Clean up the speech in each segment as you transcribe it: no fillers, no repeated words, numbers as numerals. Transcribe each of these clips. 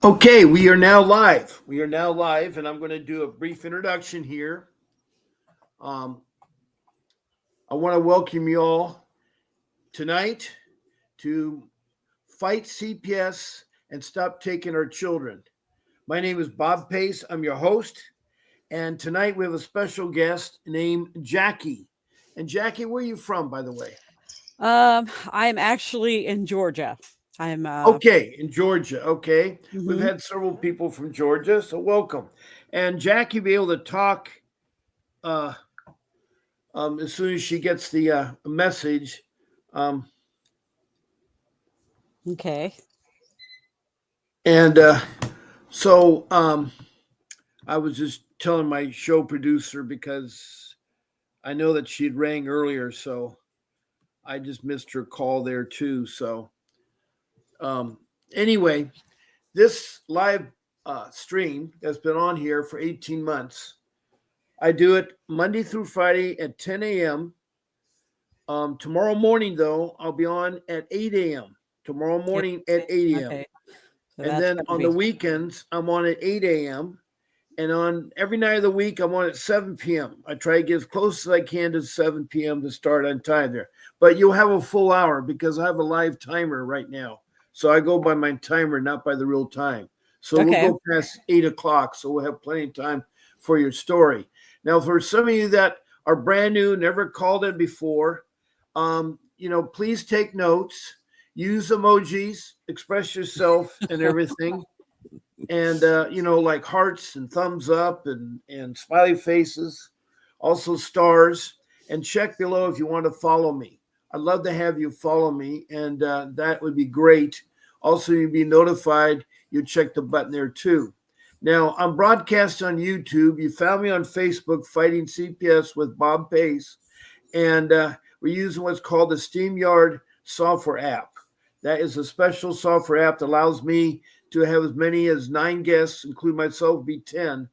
Okay, we are now live. We are now live, and I'm going to do a brief introduction here. Um, I want to welcome you all tonight to Fight CPS and Stop Taking Our Children. My name is Bob Pace. I'm your host, and tonight we have a special guest named Jackie. And Jackie, where are you from, by the way? I'm actually in Georgia. I'm Okay, in Georgia. Okay, we've mhm. had several people from Georgia, so welcome. And Jackie will be able to talk uh, as soon as she gets the message. Um, Okay. and so I was just telling my show producer because I know that she'd rang earlier, so I just missed her call there too. So um, anyway, this live stream that's been on here for 18 months, I do it Monday through Friday at 10 a.m. Tomorrow morning, though, I'll be on at 8 a.m. Tomorrow Yeah. morning at 8 a.m. Okay. So And that's then going to on the be weekends, I'm on at 8 a.m. And on every night of the week, I'm on at 7 p.m. I try to get as close as I can to 7 p.m. to start on time there. But you'll have a full hour because I have a live timer right now. So I go by my timer, not by the real time. So we'll okay. go past 8 o'clock. So we'll have plenty of time for your story. Now, for some of you that are brand new, never called in before, please take notes, use emojis, express yourself and everything, and like hearts and thumbs up and smiley faces, also stars, and check below if you want to follow me. I'd love to have you follow me, and that would be great. Also, you'd be notified. You check the button there too. Now, I'm broadcast on YouTube. You found me on Facebook, Fighting CPS with Bob Pace, and we're using what's called the SteamYard software app. That is a special software app that allows me to have as many as 9 guests, including myself, be 10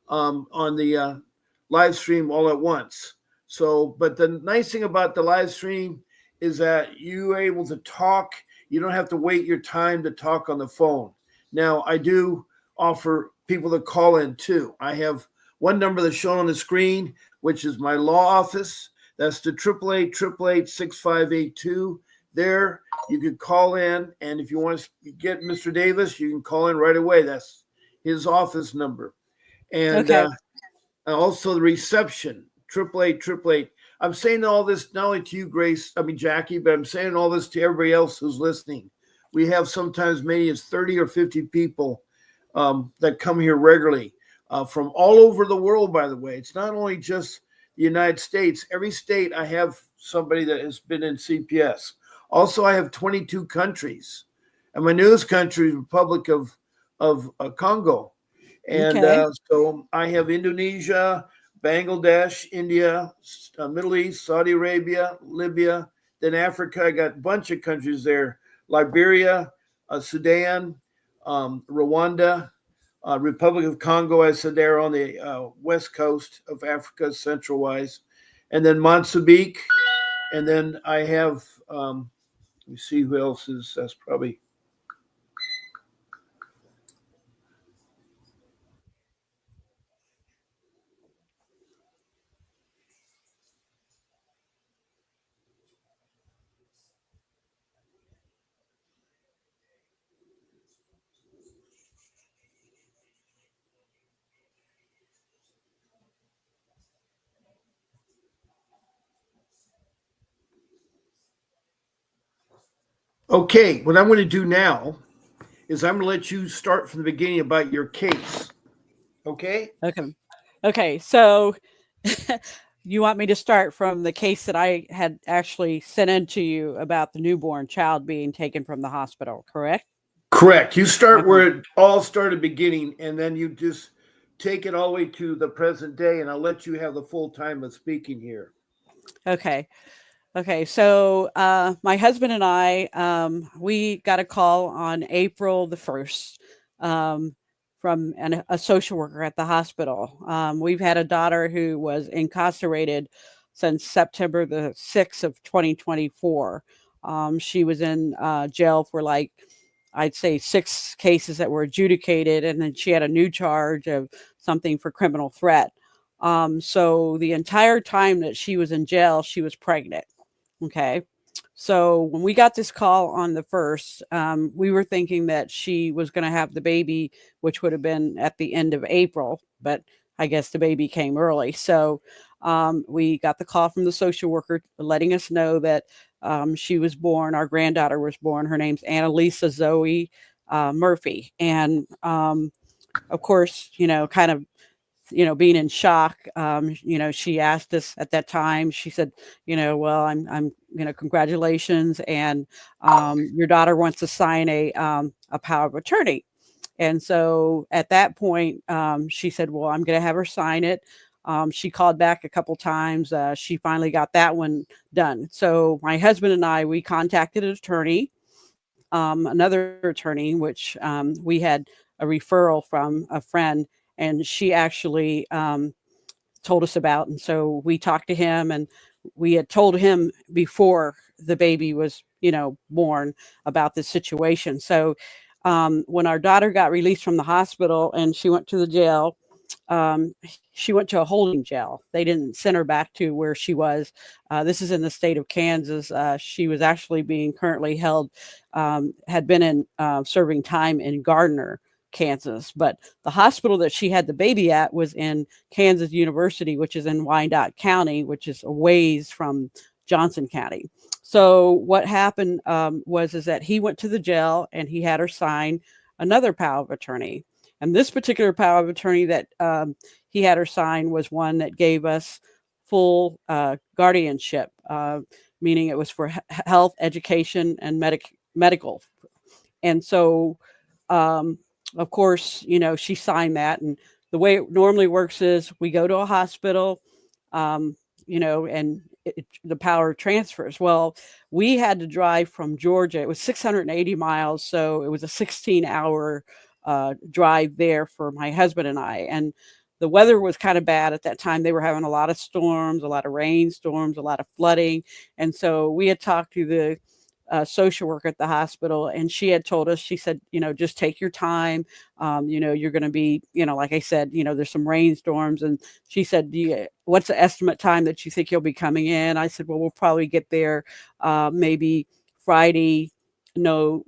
on the live stream all at once. So, but the nice thing about the live stream is that you are able to talk. You don't have to wait your time to talk on the phone. Now, I do offer people to call in too. I have one number that's shown on the screen, which is my law office. That's the 888-888-6582. There, you could call in, and if you want to get Mr. Davis, you can call in right away. That's his office number. And Okay. also the reception, 888-888. I'm saying all this not only to you, Grace, I mean, Jackie, but I'm saying all this to everybody else who's listening. We have sometimes many as 30 or 50 people that come here regularly from all over the world, by the way. It's not only just the United States. Every state, I have somebody that has been in CPS. Also, I have 22 countries. And my newest country is Republic of Congo. And Okay. so I have Indonesia, Bangladesh, India, Middle East, Saudi Arabia, Libya, then Africa. I got a bunch of countries there: Liberia, Sudan, Rwanda, Republic of Congo. I said they're on the west coast of Africa, central wise, and then Mozambique. And then I have, let me see who else is. That's probably okay. What I'm going to do now is I'm going to let you start from the beginning about your case. Okay? Okay. Okay. So you want me to start from the case that I had actually sent in to you about the newborn child being taken from the hospital, correct? Correct. You start Okay. where it all started beginning, and then you just take it all the way to the present day, and I'll let you have the full time of speaking here. Okay. Okay, so my husband and I, we got a call on April the 1st from a social worker at the hospital. We've had a daughter who was incarcerated since September the 6th of 2024. She was in jail for like I'd say 6 cases that were adjudicated, and then she had a new charge of something for criminal threat. So the entire time that she was in jail, she was pregnant. Okay. So when we got this call on the first, we were thinking that she was going to have the baby, which would have been at the end of April, but I guess the baby came early. So we got the call from the social worker letting us know that she was born, our granddaughter was born. Her name's Annalisa Zoe Murphy. And of course, kind of being in shock. She asked us at that time, she said, well, I'm congratulations. And your daughter wants to sign a power of attorney. And so at that point, she said, well, I'm going to have her sign it. She called back a couple times. She finally got that one done. So my husband and I, we contacted an attorney, another attorney, which we had a referral from a friend, and she actually told us about. And so we talked to him, and we had told him before the baby was, born about this situation. So when our daughter got released from the hospital and she went to the jail, um, she went to a holding jail. They didn't send her back to where she was. This is in the state of Kansas. She was actually being currently held, had been in serving time in Gardner, Kansas. But the hospital that she had the baby at was in Kansas University, which is in Wyandotte County, which is a ways from Johnson County. So what happened is that he went to the jail and he had her sign another power of attorney. And this particular power of attorney that he had her sign was one that gave us full guardianship, meaning it was for health, education, and medical. And so, of course, she signed that. And the way it normally works is we go to a hospital, and the power transfers. Well, we had to drive from Georgia. It was 680 miles. So it was a 16-hour drive there for my husband and I. And the weather was kind of bad at that time. They were having a lot of storms, a lot of rainstorms, a lot of flooding. And so we had talked to the social worker at the hospital, and she had told us, she said, just take your time. You're going to be, like I said, there's some rainstorms. And she said, what's the estimate time that you think you'll be coming in? I said, well, we'll probably get there maybe Friday, no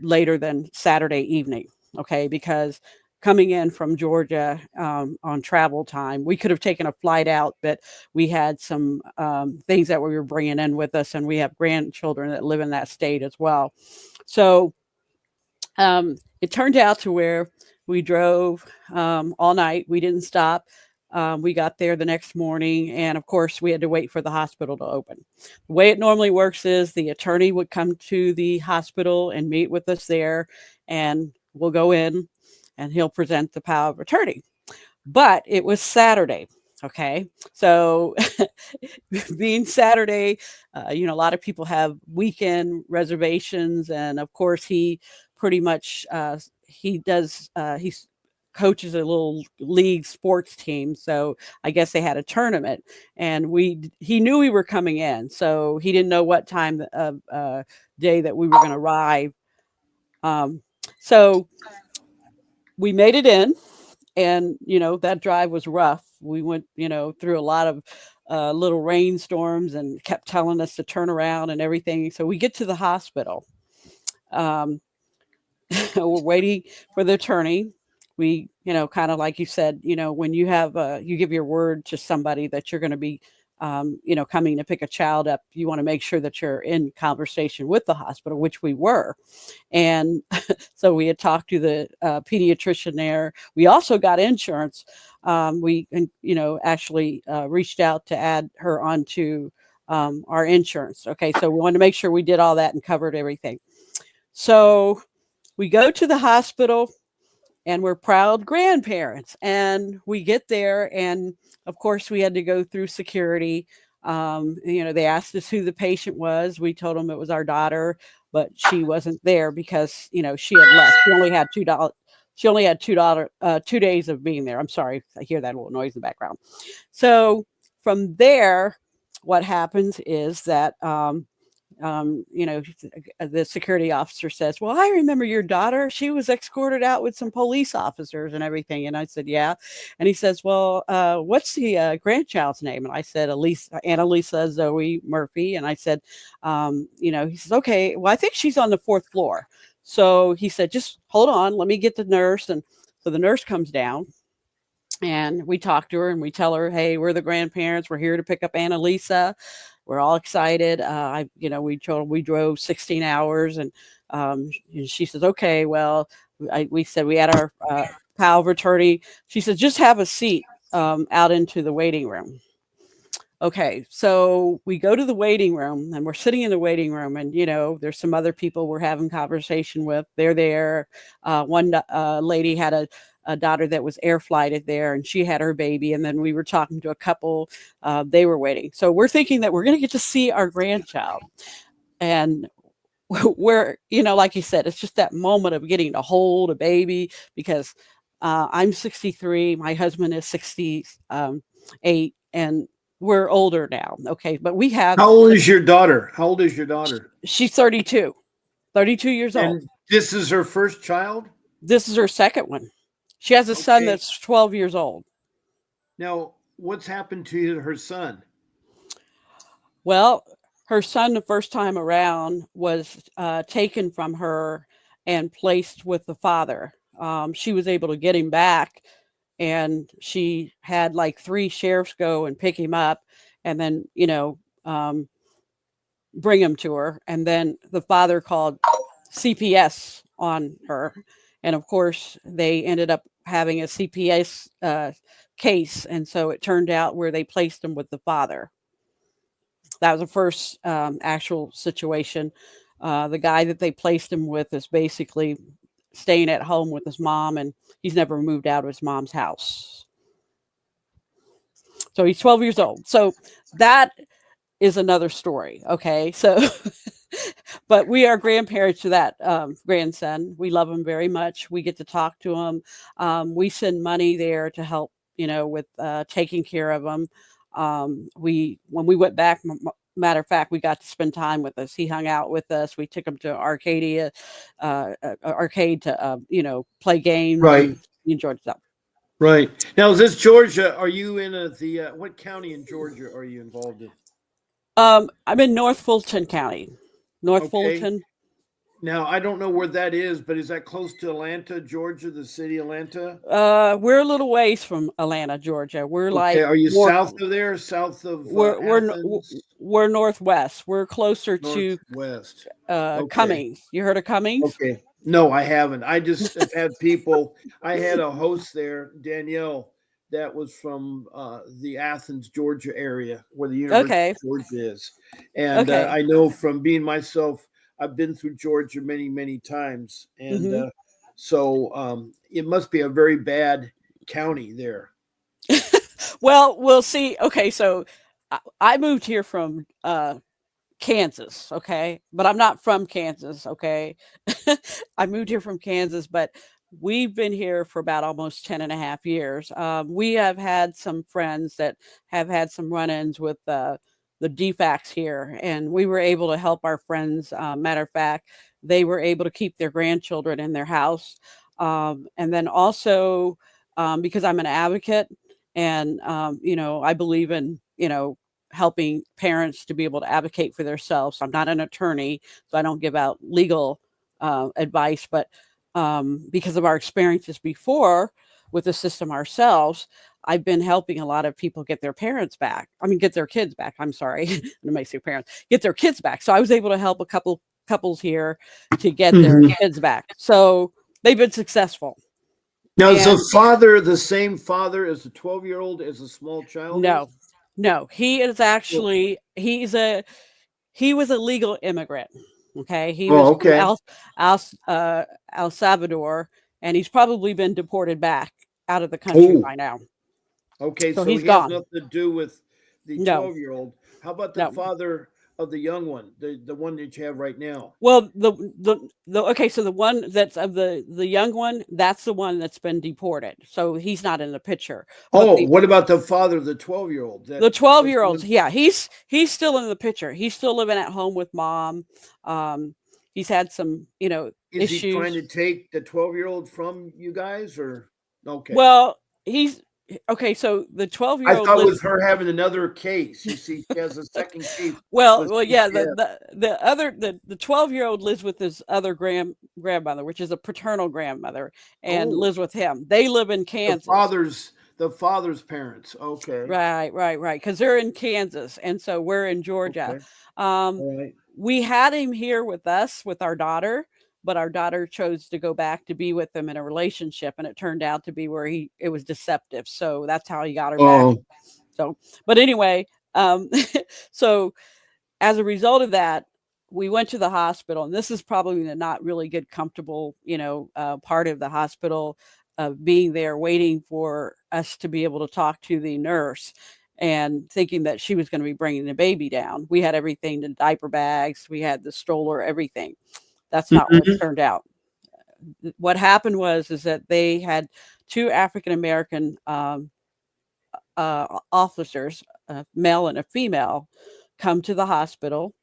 later than Saturday evening. Okay. Because coming in from Georgia on travel time, we could have taken a flight out, but we had some things that we were bringing in with us, and we have grandchildren that live in that state as well. So it turned out to where we drove all night. We didn't stop. We got there the next morning, and of course, we had to wait for the hospital to open. The way it normally works is the attorney would come to the hospital and meet with us there, and we'll go in and he'll present the power of attorney. But it was Saturday. Okay. So being Saturday, a lot of people have weekend reservations. And of course, he pretty much, he does, he coaches a little league sports team. So I guess they had a tournament, and he knew we were coming in. So he didn't know what time of day that we were going to arrive. So we made it in, and that drive was rough. We went through a lot of little rainstorms, and kept telling us to turn around and everything. So we get to the hospital. um, we're waiting for the attorney. We kind of like you said, when you have you give your word to somebody that you're going to be coming to pick a child up, you want to make sure that you're in conversation with the hospital, which we were. And so we had talked to the pediatrician there. We also got insurance. We actually reached out to add her onto our insurance. Okay, so we wanted to make sure we did all that and covered everything. So we go to the hospital, and we're proud grandparents, and we get there, and of course we had to go through security. They asked us who the patient was. We told them it was our daughter, but she wasn't there because she had left. She only had $2. She only had $2 2 days of being there. I'm sorry, I hear that little noise in the background. So from there, what happens is that the security officer says, "Well, I remember your daughter. She was escorted out with some police officers and everything." And I said, "Yeah." And he says, "Well, what's the grandchild's name?" And I said, Annalisa Zoe Murphy. And I said, he says, "Okay, well, I think she's on the fourth floor." So he said, "Just hold on. Let me get the nurse." And so the nurse comes down and we talk to her and we tell her, "Hey, we're the grandparents. We're here to pick up Annalisa. We're all excited. We drove 16 hours." And she says, "Okay, well," we said we had our power of attorney. She said, "Just have a seat out into the waiting room." Okay, so we go to the waiting room and we're sitting in the waiting room, and there's some other people we're having conversation with. They're there. One lady had a daughter that was air flighted there, and she had her baby. And then we were talking to a couple. They were waiting, so we're thinking that we're going to get to see our grandchild. And we're, like you said, it's just that moment of getting to hold a baby, because I'm 63, my husband is 68, and we're older now. Okay, but we have. How old is your daughter? How old is your daughter? She's 32 years old. And this is her first child? This is her second one. She has a son that's 12 years old. Now, what's happened to her son? Well, her son, the first time around, was taken from her and placed with the father. She was able to get him back, and she had like 3 sheriffs go and pick him up, and then bring him to her. And then the father called CPS on her, and of course they ended up having a CPS case, and so it turned out where they placed him with the father. That was the first actual situation. The guy that they placed him with is basically staying at home with his mom, and he's never moved out of his mom's house. So he's 12 years old. So that is another story. Okay. So, but we are grandparents to that grandson. We love him very much. We get to talk to him. We send money there to help, with taking care of him. When we went back, matter of fact, we got to spend time with us. He hung out with us. We took him to arcade to play games. Right. He enjoyed stuff. Right. Now, is this Georgia? Are you in what county in Georgia are you involved in? I'm in North Fulton County. Fulton. Now, I don't know where that is, but is that close to Atlanta, Georgia, the city of Atlanta? We're a little ways from Atlanta, Georgia. We're like, are you south of there? South of Athens? We're northwest. We're closer northwest. To Cummings. You heard of Cummings? Okay. No, I haven't. I just have had people. I had a host there, Danielle, that was from the Athens, Georgia area, where the University of Georgia is. And I know from being myself, I've been through Georgia many, many times. And so it must be a very bad county there. Well, we'll see. Okay, so I moved here from Kansas, okay? But I'm not from Kansas, okay? I moved here from Kansas, but we've been here for about almost 10 and a half years. We have had some friends that have had some run-ins with the defects here, and we were able to help our friends. Matter of fact, they were able to keep their grandchildren in their house. And then also, because I'm an advocate, and I believe in helping parents to be able to advocate for themselves. I'm not an attorney, so I don't give out legal advice, but because of our experiences before with the system ourselves, I've been helping a lot of people get their parents back. Get their kids back. I'm sorry. I might say parents, get their kids back. So I was able to help a couple couples here to get their kids back. So they've been successeful. Now, is the father the same father as the 12-year-old as a small child? No, he is actually, he was a legal immigrant. Okay. He was from El Salvador, and he's probably been deported back out of the country by now. Okay. So he's he gone. has nothing to do with the 12-year-old. How about the father of the young one, the one that you have right now? Well, the okay, so the one that's of the young one, that's the one that's been deported. So he's not in the picture. But Oh, what about the father of the 12-year-old? the That's the 12-year-olds, one. yeah, he's still in the picture. He's still living at home with mom. Um, he's had some, Is he trying issues. to take the 12-year-old from you guys, or okay? Well, he's okay. So the twelve I year old thought lives. with her having another case, you see, she has a second case with Well, yeah. The CPS. the the other the 12-year-old lives with his other grandmother, which is a paternal grandmother, and Oh, lives with him. They live in the Kansas. father's parents. Okay, Right. Because they're in Kansas, and so we're in Georgia. okay, Um, all right. we had him here with us with our daughter, but our daughter chose to go back to be with him in a relationship, and it turned out to be where it was deceptive. So that's how he got her back. Oh, So, but anyway, um, so as a result of that, we went to the hospital, and this is probably the not really good, comfortable, part of the hospital, being there waiting for us to be able to talk to the nurse and thinking that she was going to be bringing the baby down. We had everything, the diaper bags, we had the stroller, everything. That's not what mhm. turned out. What happened is that they had two African American officers, a male and a female, come to the hospital.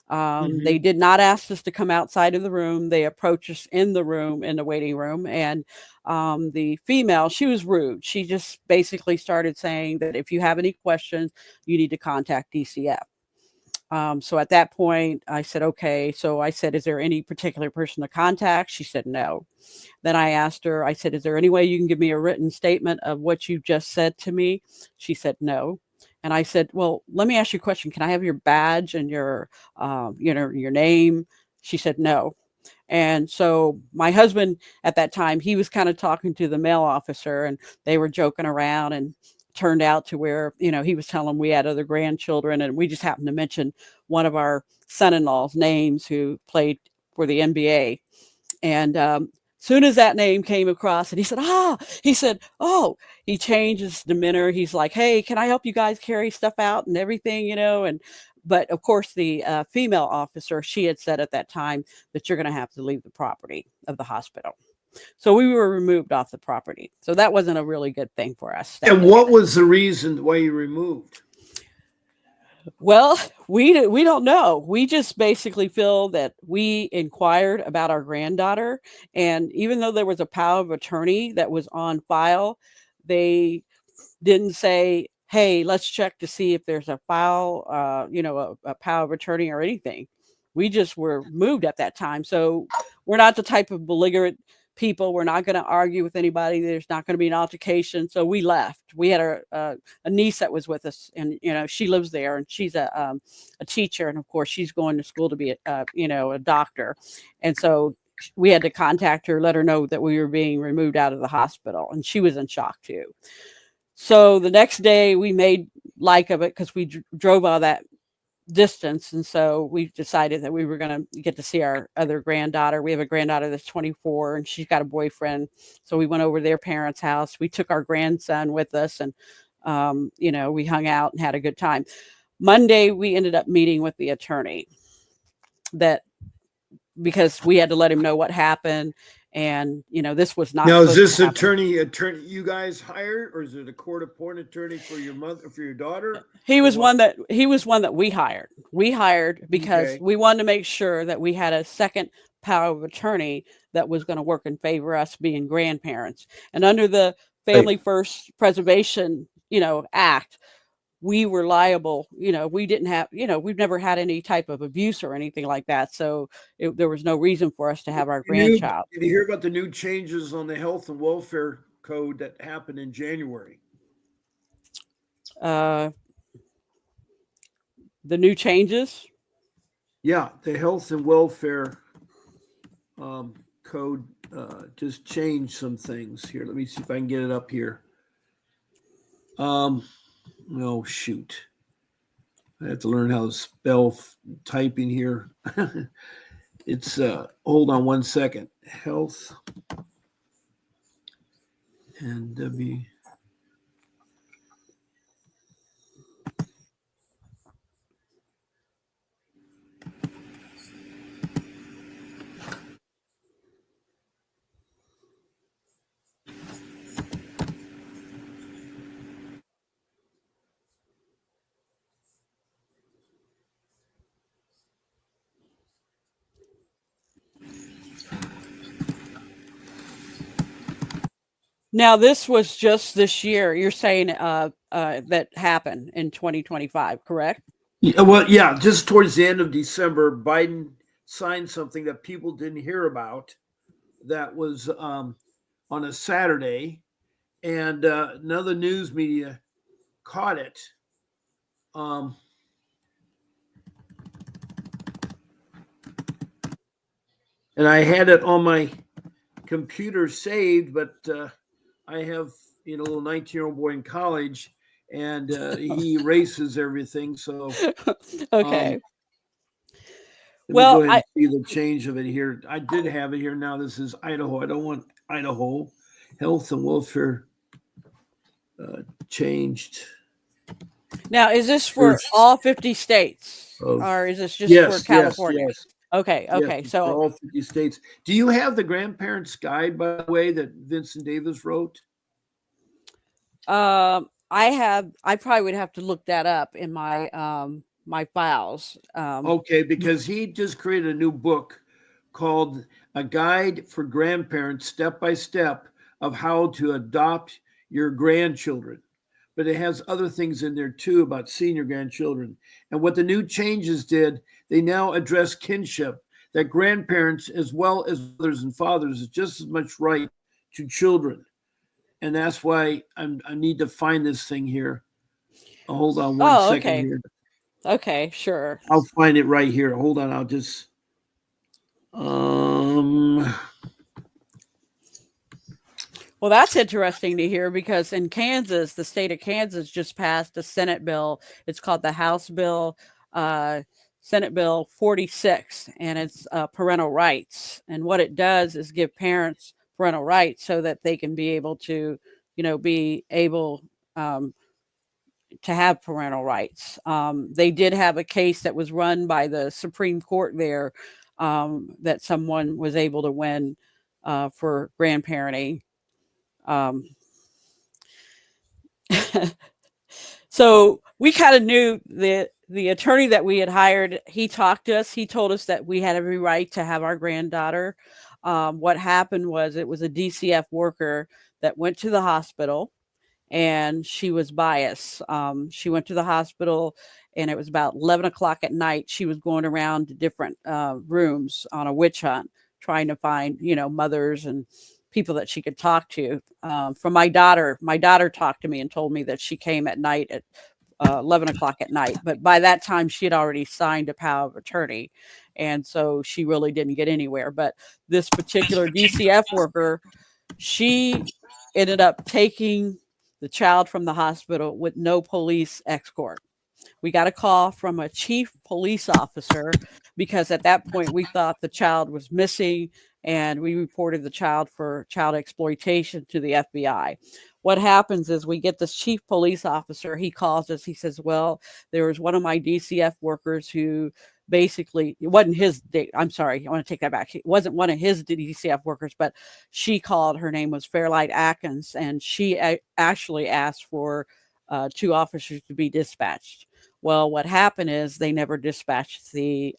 They Mhm. did not ask us to come outside of the room. They approached us in the room, in the waiting room. And the female, she was rude. She just basically started saying that if you have any questions, you need to contact DCF. So at that point, I said, okay. So I said, is there any particular person to contact? She said, no. Then I asked her, I said, is there any way you can give me a written statement of what you just said to me? She said, no. And I said, well, let me ask you a question. Can I have your badge and your name? She said, no. And so my husband at that time, he was kind of talking to the male officer, and they were joking around, and turned out to where, he was telling them we had other grandchildren, and we just happened to mention one of our son-in-law's names who played for the NBA. And soon as that name came across, and he said, oh, he changed his demeanor. He's like, hey, can I help you guys carry stuff out and everything, and but of course the female officer, she had said at that time that you're going to have to leave the property of the hospital. So we were removed off the property. So that wasn't a really good thing for us that And day. what was the reason why you removed? Well, we don't know. We just basically feel that we inquired about our granddaughter, and even though there was a power of attorney that was on file, they didn't say, "Hey, let's check to see if there's a file, a power of attorney or anything." We just were moved at that time, so we're not the type of belligerent people. We're not going to argue with anybody. There's not going to be an altercation, so we left. We had a niece that was with us, and she lives there, and she's a teacher, and of course she's going to school to be a doctor, and so we had to contact her, let her know that we were being removed out of the hospital, and she was in shock too. So the next day we made like of it because we drove all that distance. And so we decided that we were going to get to see our other granddaughter. We have a granddaughter that's 24 and she's got a boyfriend. So we went over to their parents' house. We took our grandson with us, and, we hung out and had a good time. Monday, we ended up meeting with the attorney that because we had to let him know what happened. And, this was not Now, is supposed to this happen. attorney you guys hired, or is it a court-appointed attorney for your mother, for your daughter, He or was what? one that we hired. We hired because Okay, we wanted to make sure that we had a second power of attorney that was going to work in favor of us being grandparents. And under the right. Family First Preservation, Act, we were liable. We didn't have, we've never had any type of abuse or anything like that. So there was no reason for us to have our grandchild. Did you hear about the new changes on the health and welfare code that happened in January? Uh, the new changes. Yeah, the health and welfare code just changed some things here. Let me see if I can get it up here. Um, oh shoot, I have to learn how to spell typing here. It's hold on one second. Health and W. Now, this was just this year. You're saying that happened in 2025, correct? Yeah, well, yeah, just towards the end of December, Biden signed something that people didn't hear about. That was on a Saturday, and another news media caught it. Um, and I had it on my computer saved, but I have a little 19-year-old boy in college, and he erases everything. So um, Okay. let me go Well, ahead I and see the change of it here. I did have it here. Now this is Idaho. I don't want Idaho. Health and welfare changed now is this for first all 50 states of or is this just for yes, yes, California? yes, Okay, yes. okay. It's for So all 50 states. Do you have the grandparents guide, by the way, that Vincent Davis wrote? I probably would have to look that up in my files. Okay, because he just created a new book called A Guide for Grandparents Step by Step of How to Adopt Your Grandchildren. But it has other things in there too about senior grandchildren. And what the new changes did, they now address kinship, that grandparents, as well as mothers and fathers, is just as much right to children. And that's why I need to find this thing here. Hold on one Oh, second okay. here. Okay, sure. I'll find it right here. Hold on. I'll just Um, Well, that's interesting to hear because in Kansas, the state of Kansas just passed a Senate bill. It's called the House Bill, uh, Senate Bill 46, and it's parental rights. And what it does is give parents parental rights so that they can be able to, be able um, to have parental rights. They did have a case that was run by the Supreme Court there that someone was able to win for grandparenting. Um, so we kind of knew the attorney that we had hired. He talked to us. He told us that we had every right to have our granddaughter. What happened was it was a DCF worker that went to the hospital and she was biased. She went to the hospital and it was about 11 o'clock at night. She was going around to different rooms on a witch hunt, trying to find, mothers and people that she could talk to. From my daughter talked to me and told me that she came at night at 11 o'clock at night. But by that time, she had already signed a power of attorney. And so she really didn't get anywhere. But this particular DCF worker, she ended up taking the child from the hospital with no police escort. We got a call from a chief police officer because at that point we thought the child was missing and we reported the child for child exploitation to the FBI. What happens is we get this chief police officer. He calls us. He says, well, there was one of my DCF workers who basically, it wasn't his, I'm sorry, I want to take that back. It wasn't one of his DCF workers, but she called, her name was Fairlight Atkins, and she actually asked for two officers to be dispatched. Well, what happened is they never dispatched the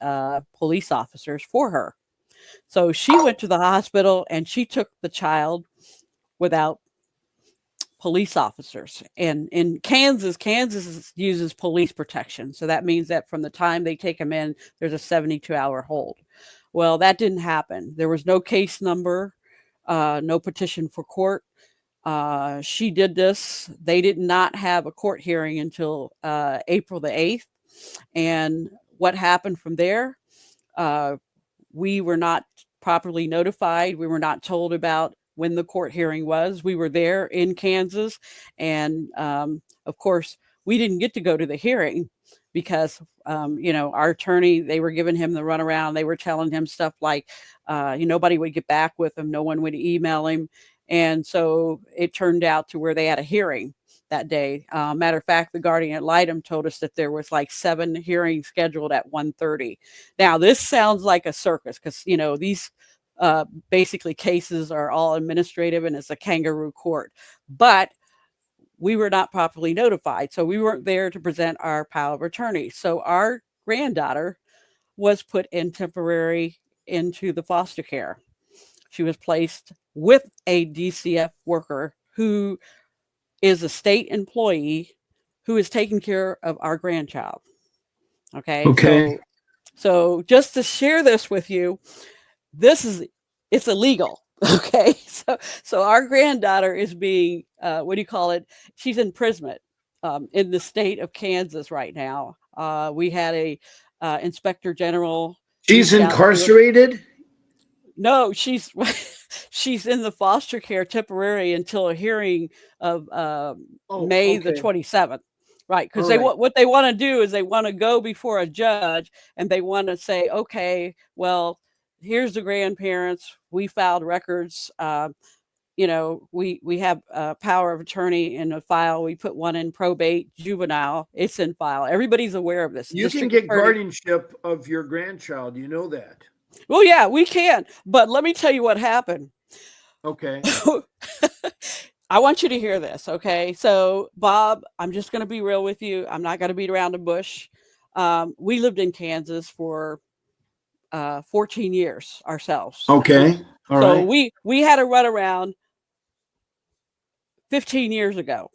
police officers for her. So she went to the hospital and she took the child without police officers. And in Kansas uses police protection. So that means that from the time they take them in, there's a 72-hour hold. Well, that didn't happen. There was no case number, no petition for court. She did this. They did not have a court hearing until April the 8th. And what happened from there? Uh, we were not properly notified. We were not told about when the court hearing was. We were there in Kansas. And of course, we didn't get to go to the hearing because, our attorney, they were giving him the runaround. They were telling him stuff like nobody would get back with him, no one would email him. And so it turned out to where they had a hearing that day. Matter of fact, the guardian ad litem told us that there was like 7 hearings scheduled at 1:30. Now, this sounds like a circus because, these basically cases are all administrative and it's a kangaroo court. But we were not properly notified. So we weren't there to present our power of attorney. So our granddaughter was put in temporary into the foster care. She was placed with a DCF worker who is a state employee who is taking care of our grandchild. Okay. Okay. So just to share this with you, this is it's illegal. Okay. So our granddaughter is being what do you call it? She's in imprisonment in the state of Kansas right now. We had a inspector general She's reach out to us. incarcerated? No, she's she's in the foster care temporary until a hearing of Oh, May the okay. 27th. Right, because All they right. what they want to do is they want to go before a judge and they want to say, okay, well, here's the grandparents. We filed records. We have power of attorney in a file. We put one in probate, juvenile. It's in file. Everybody's aware of this. You can District get attorney. guardianship of your grandchild. You know that. Well, yeah, we can. But let me tell you what happened. Okay. I want you to hear this, okay? So, Bob, I'm just going to be real with you. I'm not going to beat around the bush. We lived in Kansas for 14 years ourselves. Okay. All So right. we had a run around 15 years ago.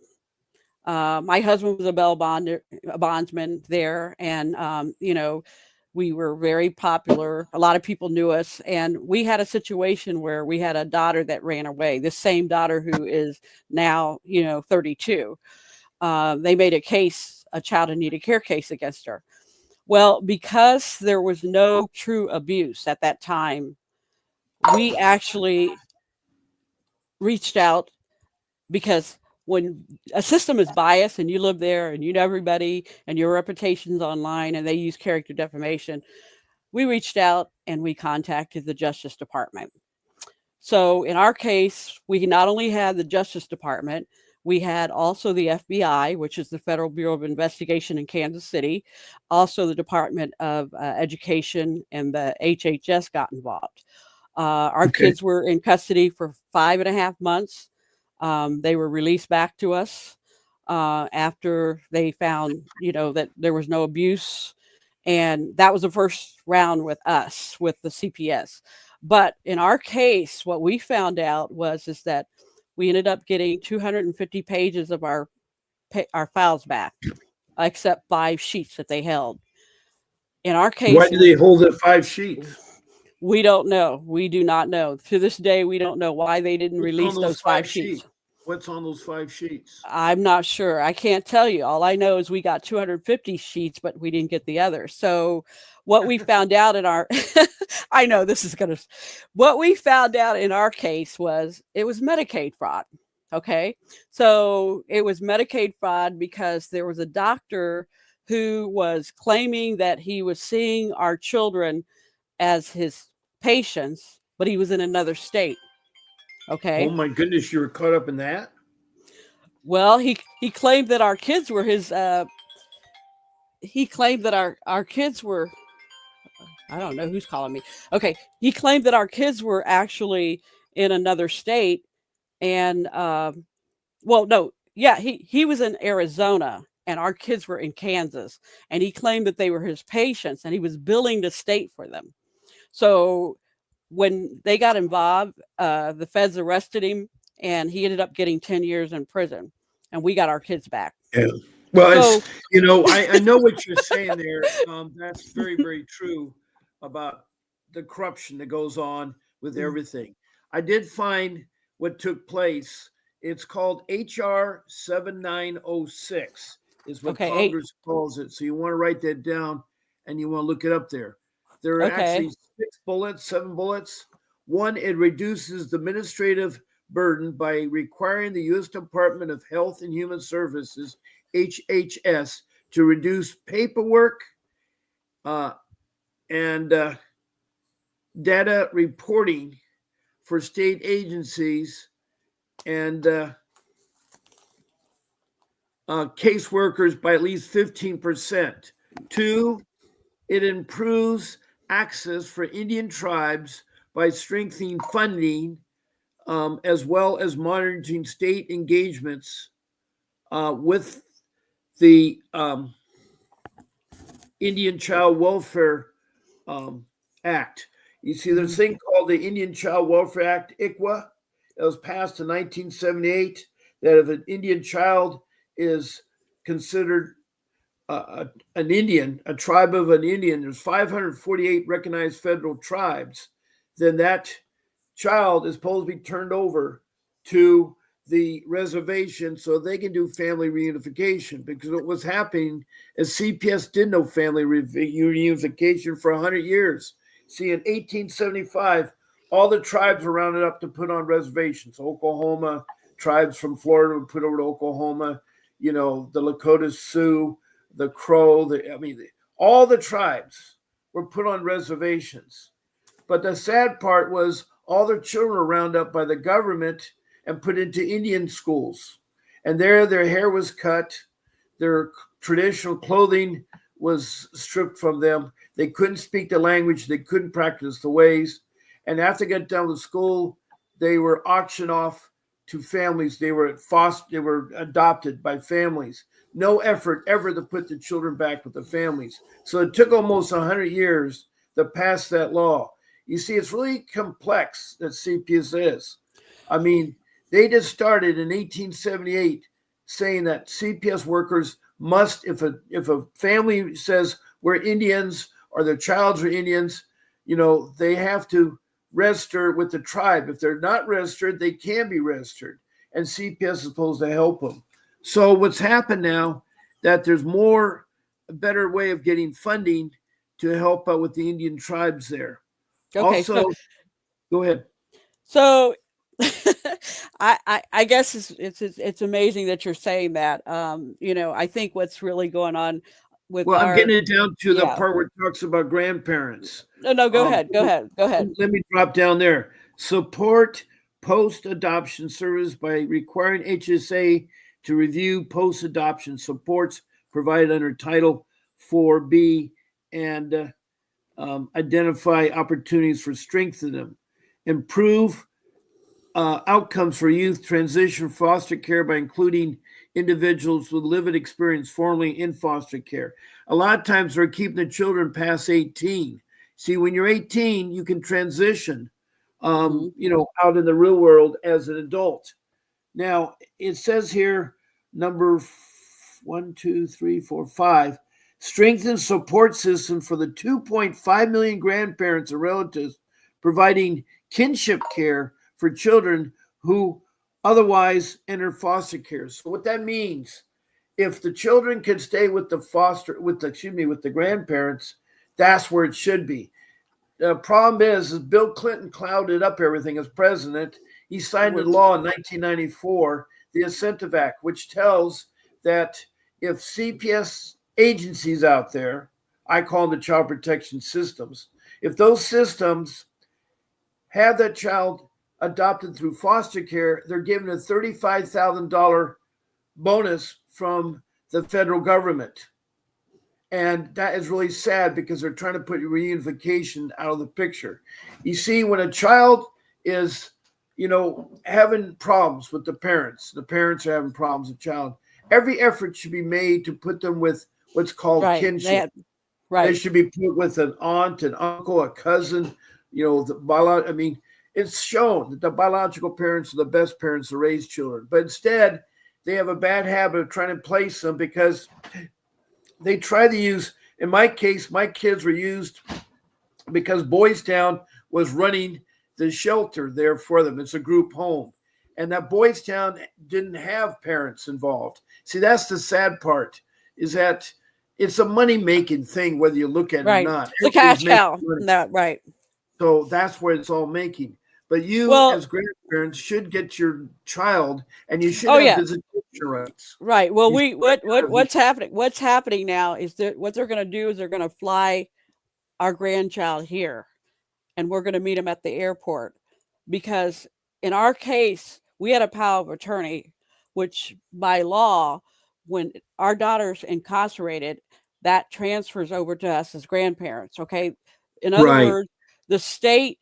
My husband was a bondsman there, and we were very popular. A lot of people knew us, and we had a situation where we had a daughter that ran away. This same daughter who is now 32. They made a child in need of care case against her. Well, because there was no true abuse at that time, we actually reached out because when a system is biased and you live there and you know everybody and your reputation's online and they use character defamation, we reached out and we contacted the Justice Department. So in our case, we not only had the Justice Department, we had also the FBI, which is the Federal Bureau of Investigation in Kansas City. Also, the Department of Education and the HHS got involved. Our Okay. kids were in custody for 5.5 months. They were released back to us after they found, that there was no abuse. And that was the first round with us, with the CPS. But in our case, what we found out is that we ended up getting 250 pages of our files back, except 5 sheets that they held. In our Why case, it do they was hold it 5 sheets? we don't know. We do not know. To this day, we don't know why they didn't What's on release those those 5 five sheets. sheets? What's on those 5 sheets? I'm not sure. I can't tell you. All I know is we got 250 sheets, but we didn't get the others. So what we found out in our I know this is going to what we found out in our case was it was Medicaid fraud. Okay? So it was Medicaid fraud because there was a doctor who was claiming that he was seeing our children as his patients, but he was in another state. Oh Okay? my goodness, you were caught up in that? Well, he claimed that our kids were his he claimed that our kids were I don't know who's calling me. Okay, he claimed that our kids were actually in another state and well no, yeah, he was in Arizona and our kids were in Kansas and he claimed that they were his patients and he was billing the state for them. So when they got involved, the feds arrested him and he ended up getting 10 years in prison and we got our kids back. Yeah. Well, So I know what you're saying there. That's very, very true about the corruption that goes on with everything. I did find what took place. It's called HR 7906 is what okay, eight. Congress calls it. So you want to write that down and you want to look it up there. There are Okay. actually 6 bullets, 7 bullets. One, it reduces the administrative burden by requiring the U.S. Department of Health and Human Services, HHS, to reduce paperwork and data reporting for state agencies and caseworkers by at least 15%. 2, it improves access for Indian tribes by strengthening funding as well as monitoring state engagements with the Indian Child Welfare Act. You see, there's a thing called the Indian Child Welfare Act, ICWA. It was passed in 1978. that if an Indian child is considered an Indian, a tribe of an Indian, there's 548 recognized federal tribes, then that child is supposed to be turned over to the reservation so they can do family reunification. Because what was happening is CPS did no family reunification for 100 years. See, in 1875, all the tribes were rounded up to put on reservations. Oklahoma, tribes from Florida were put over to Oklahoma, the Lakota Sioux, the Crow, all the tribes were put on reservations. But the sad part was all their children were rounded up by the government and put into Indian schools. And there their hair was cut, their traditional clothing was stripped from them. They couldn't speak the language, they couldn't practice the ways. And after they got done with school, they were auctioned off to families. They were adopted by families. No effort ever to put the children back with the families. So it took almost 100 years to pass that law. You see, it's really complex that CPS is. I mean, they just started in 1878 saying that CPS workers must, if a family says we're Indians or their childs are Indians, they have to register with the tribe. If they're not registered, they can be registered, and CPS is supposed to help them. So what's happened now that there's a better way of getting funding to help out with the Indian tribes there. Okay, Also, go ahead. So I guess it's amazing that you're saying that. I think what's really going on with Well, I'm our getting it down to the yeah. part where it talks about grandparents. No, go Um, ahead. Go ahead. Go ahead. Let me drop down there. Support post-adoption service by requiring HSA to review post-adoption supports provided under Title 4B and identify opportunities for strengthening them. Improve outcomes for youth transition foster care by including individuals with lived experience formerly in foster care. A lot of times they're keeping the children past 18. See, when you're 18, you can transition, Mhm. out in the real world as an adult. Now, it says here, number 1, 2, 3, 4, 5, strengthen support system for the 2.5 million grandparents and relatives, providing kinship care for children who otherwise enter foster care. So what that means, if the children can stay with the grandparents, that's where it should be. The problem is Bill Clinton clouded up everything as president. He signed a Which law in 1994, the Incentive Act, which tells that if CPS agencies out there, I call them the child protection systems, if those systems have that child adopted through foster care, they're given a $35,000 bonus from the federal government. And that is really sad because they're trying to put reunification out of the picture. You see, when a child is, having problems with the parents are having problems with the child, every effort should be made to put them with what's called right. kinship. They Right. should be put with an aunt, an uncle, a cousin, it's shown that the biological parents are the best parents to raise children. But instead, they have a bad habit of trying to place them because they try to use, in my case, my kids were used because Boys Town was running the shelter there for them. It's a group home. And that Boys Town didn't have parents involved. See, that's the sad part, is that it's a money-making thing, whether you look at it or Right. not. The Everybody's cash making cow. money. No, right. So that's what it's all making. But you, Well, as grandparents, should get your child, and you should oh have yeah. visitation rights. Right. Well, You should have what's happening? What's happening now is that what they're going to do is they're going to fly our grandchild here, and we're going to meet him at the airport, because in our case we had a power of attorney, which by law, when our daughter's incarcerated, that transfers over to us as grandparents. Okay. In other right, words, the state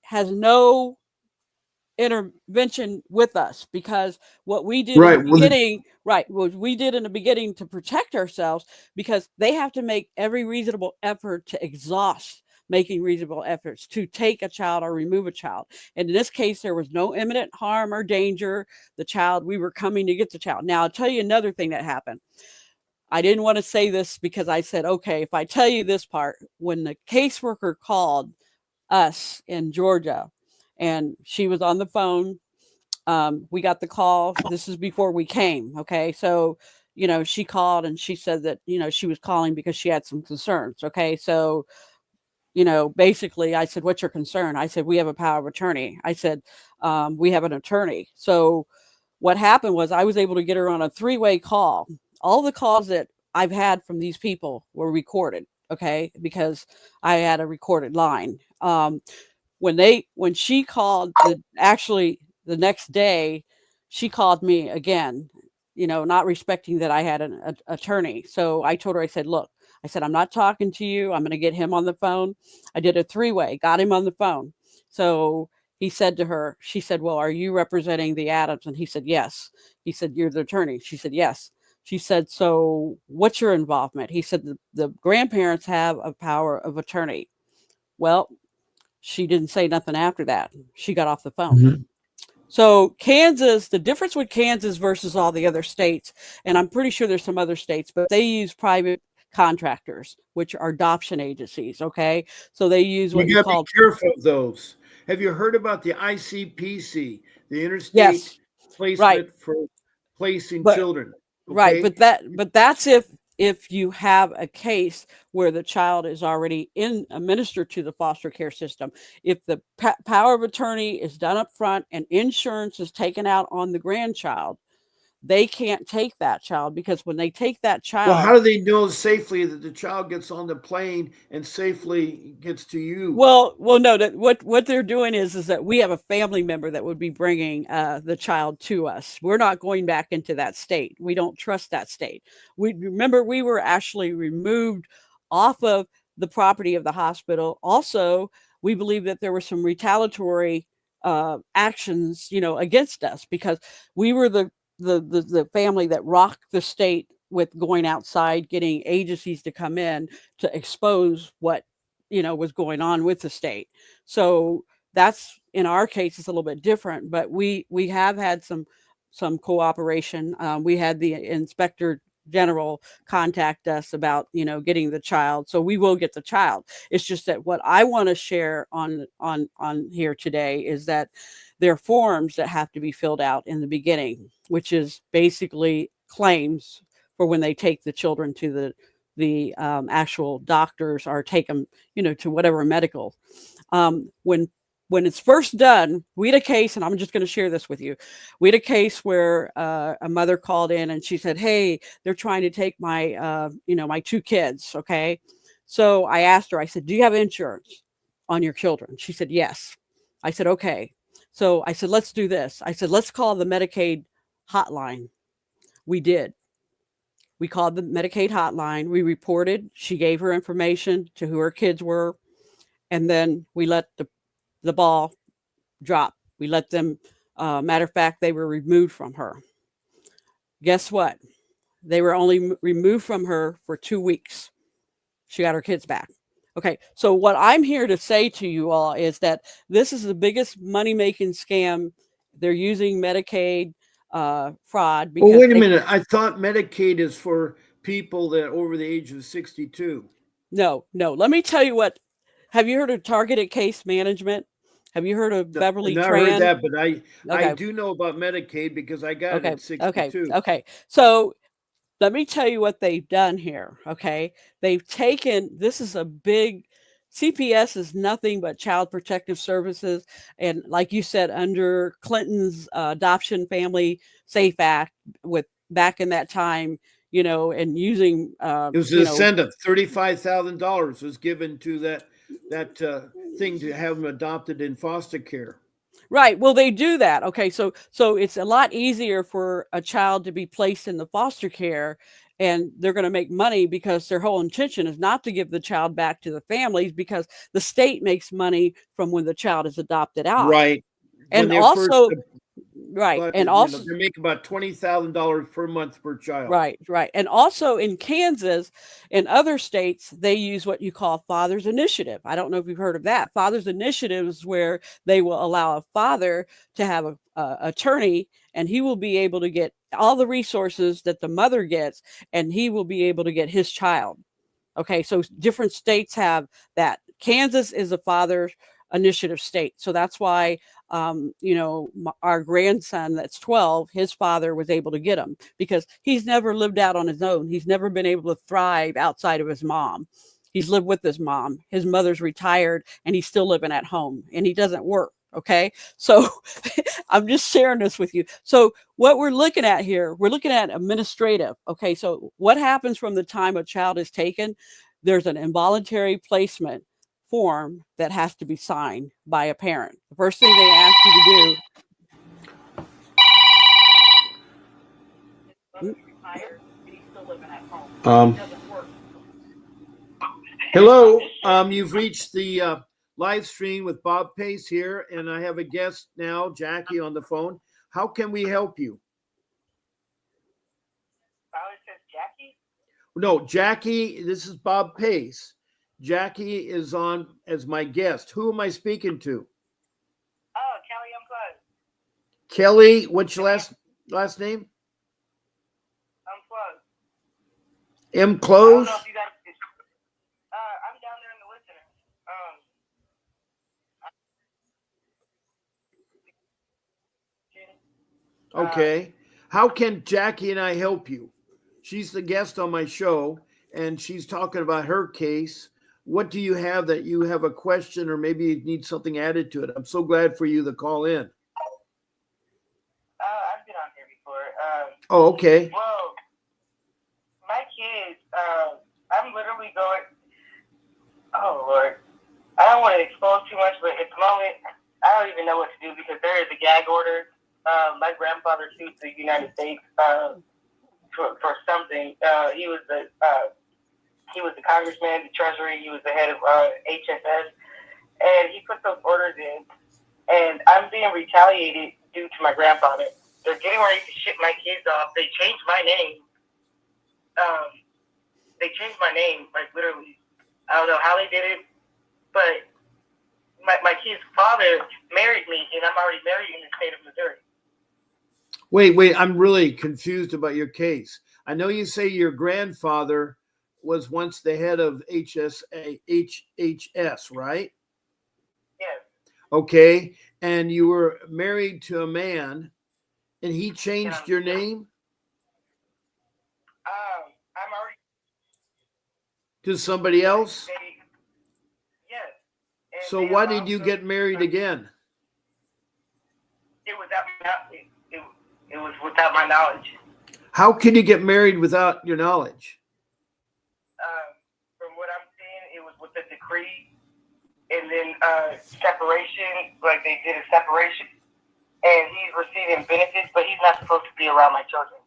has no intervention with us, because what we did in the right. Well, beginning, right, what we did in the beginning to protect ourselves, because they have to make every reasonable effort to exhaust making reasonable efforts to take a child or remove a child. And in this case, there was no imminent harm or danger. We were coming to get the child. Now, I'll tell you another thing that happened. I didn't want to say this because I said, okay, if I tell you this part, when the caseworker called us in Georgia and she was on the phone, we got the call. This is before we came. Okay. So, she called and she said that, she was calling because she had some concerns. Okay. So, basically I said, what's your concern? I said, we have a power of attorney. I said, we have an attorney. So what happened was I was able to get her on a 3-way call. All the calls that I've had from these people were recorded. Okay. Because I had a recorded line. When she called the next day, she called me again, not respecting that I had an attorney. So I told her, I said, look, I'm not talking to you. I'm going to get him on the phone. I did a 3-way, got him on the phone. So he said to her, she said, well, are you representing the Adams? And he said, yes. He said, you're the attorney. She said, yes. She said, so what's your involvement? He said, the grandparents have a power of attorney. Well, she didn't say nothing after that. She got off the phone. Mm-hmm. So Kansas, the difference with Kansas versus all the other states, and I'm pretty sure there's some other states, but they use private contractors, which are adoption agencies. Okay. So they use what you call. Be careful of those. Have you heard about the ICPC, the Interstate Placement for Placing Children? Okay? Right. But that's if you have a case where the child is already administered to the foster care system. If the power of attorney is done up front and insurance is taken out on the grandchild, they can't take that child, because when they take that child. Well, how do they know safely that the child gets on the plane and safely gets to you? Well, no. What they're doing is that we have a family member that would be bringing the child to us. We're not going back into that state. We don't trust that state. We were actually removed off of the property of the hospital. Also, we believe that there were some retaliatory actions, against us, because we were the family that rocked the state with going outside, getting agencies to come in to expose what was going on with the state. So that's, in our case, it's a little bit different, but we have had some cooperation. We had the inspector general contact us about getting the child, so we will get the child. It's just that what I want to share on here today is that there are forms that have to be filled out in the beginning, which is basically claims for when they take the children to the actual doctors, or take them to whatever medical. When it's first done, we had a case, and I'm just going to share this with you. We had a case where a mother called in and she said, hey, they're trying to take my my 2 kids. Okay. So I asked her, I said, do you have insurance on your children? She said, yes. I said, okay. So I said, let's do this. I said, let's call the Medicaid hotline. We did. We called the Medicaid hotline. We reported. She gave her information to who her kids were. And then we let the ball drop. We let them, matter of fact, they were removed from her. Guess what? They were only removed from her for 2 weeks. She got her kids back. Okay, so what I'm here to say to you all is that this is the biggest money-making scam. They're using Medicaid fraud. Because wait a minute. I thought Medicaid is for people that are over the age of 62. No. Let me tell you what. Have you heard of targeted case management? Have you heard of Beverly Tran? I've not heard that, but I do know about Medicaid because I got it at 62. Okay. So let me tell you what they've done here. Okay. They've taken, this is a big, CPS is nothing but Child Protective Services. And like you said, under Clinton's Adoption Family Safe Act, with back in that time, and using it was an incentive. $35,000 was given to that thing to have them adopted in foster care. Right. Well, they do that. Okay. So it's a lot easier for a child to be placed in the foster care, and they're going to make money because their whole intention is not to give the child back to the families, because the state makes money from when the child is adopted out. Right. And also, Right. but And you know also, they make about $20,000 per month per child. right, right. And also in Kansas and other states, they use what you call Father's Initiative. I don't know if you've heard of that. Father's Initiative is where they will allow a father to have a attorney, and he will be able to get all the resources that the mother gets, and he will be able to get his child. Okay, so different states have that. Kansas is a father initiative state, so that's why our grandson that's 12, his father was able to get him because he's never lived out on his own. He's never been able to thrive outside of his mom. He's lived with his mom. His mother's retired, and he's still living at home, and he doesn't work. Okay, so I'm just sharing this with you. So what we're looking at here, we're looking at administrative. Okay, so what happens from the time a child is taken? There's an involuntary placement form that has to be signed by a parent. The first thing they ask you to do. Um, Hello, you've reached the live stream with Bob Pace here, and I have a guest now, Jackie, on the phone. How can we help you? It says Jackie? No, Jackie, this is Bob Pace. Jackie is on as my guest. Who am I speaking to? Oh, Kelly Unplugged. Kelly, what's your last name? Unplugged. M. I don't Close? know if you guys. I'm down there in the listeners. Okay. How can Jackie and I help you? She's the guest on my show, and she's talking about her case. What do you have that you have a question, or maybe you need something added to it? I'm so glad for you to call in. I've been on here before. Oh, okay. Well, my kids, I'm literally going. Oh Lord, I don't want to expose too much, but at the moment, I don't even know what to do because there is a gag order. My grandfather sued the United States for something. He was the congressman, the treasury. He was the head of HSS, and he put those orders in. And I'm being retaliated due to my grandfather. They're getting ready to ship my kids off. They changed my name. Like literally. I don't know how they did it, but my kid's father married me, and I'm already married in the state of Missouri. Wait. I'm really confused about your case. I know you say your grandfather was once the head of HSS, right? Yes. Okay. And you were married to a man, and he changed your name I'm already to somebody else? Yes. And So why did you get married again? It was without my knowledge. How can you get married without your knowledge? From what I'm seeing, it was with a decree, and then separation. Like they did a separation, and he's receiving benefits, but he's not supposed to be around my children.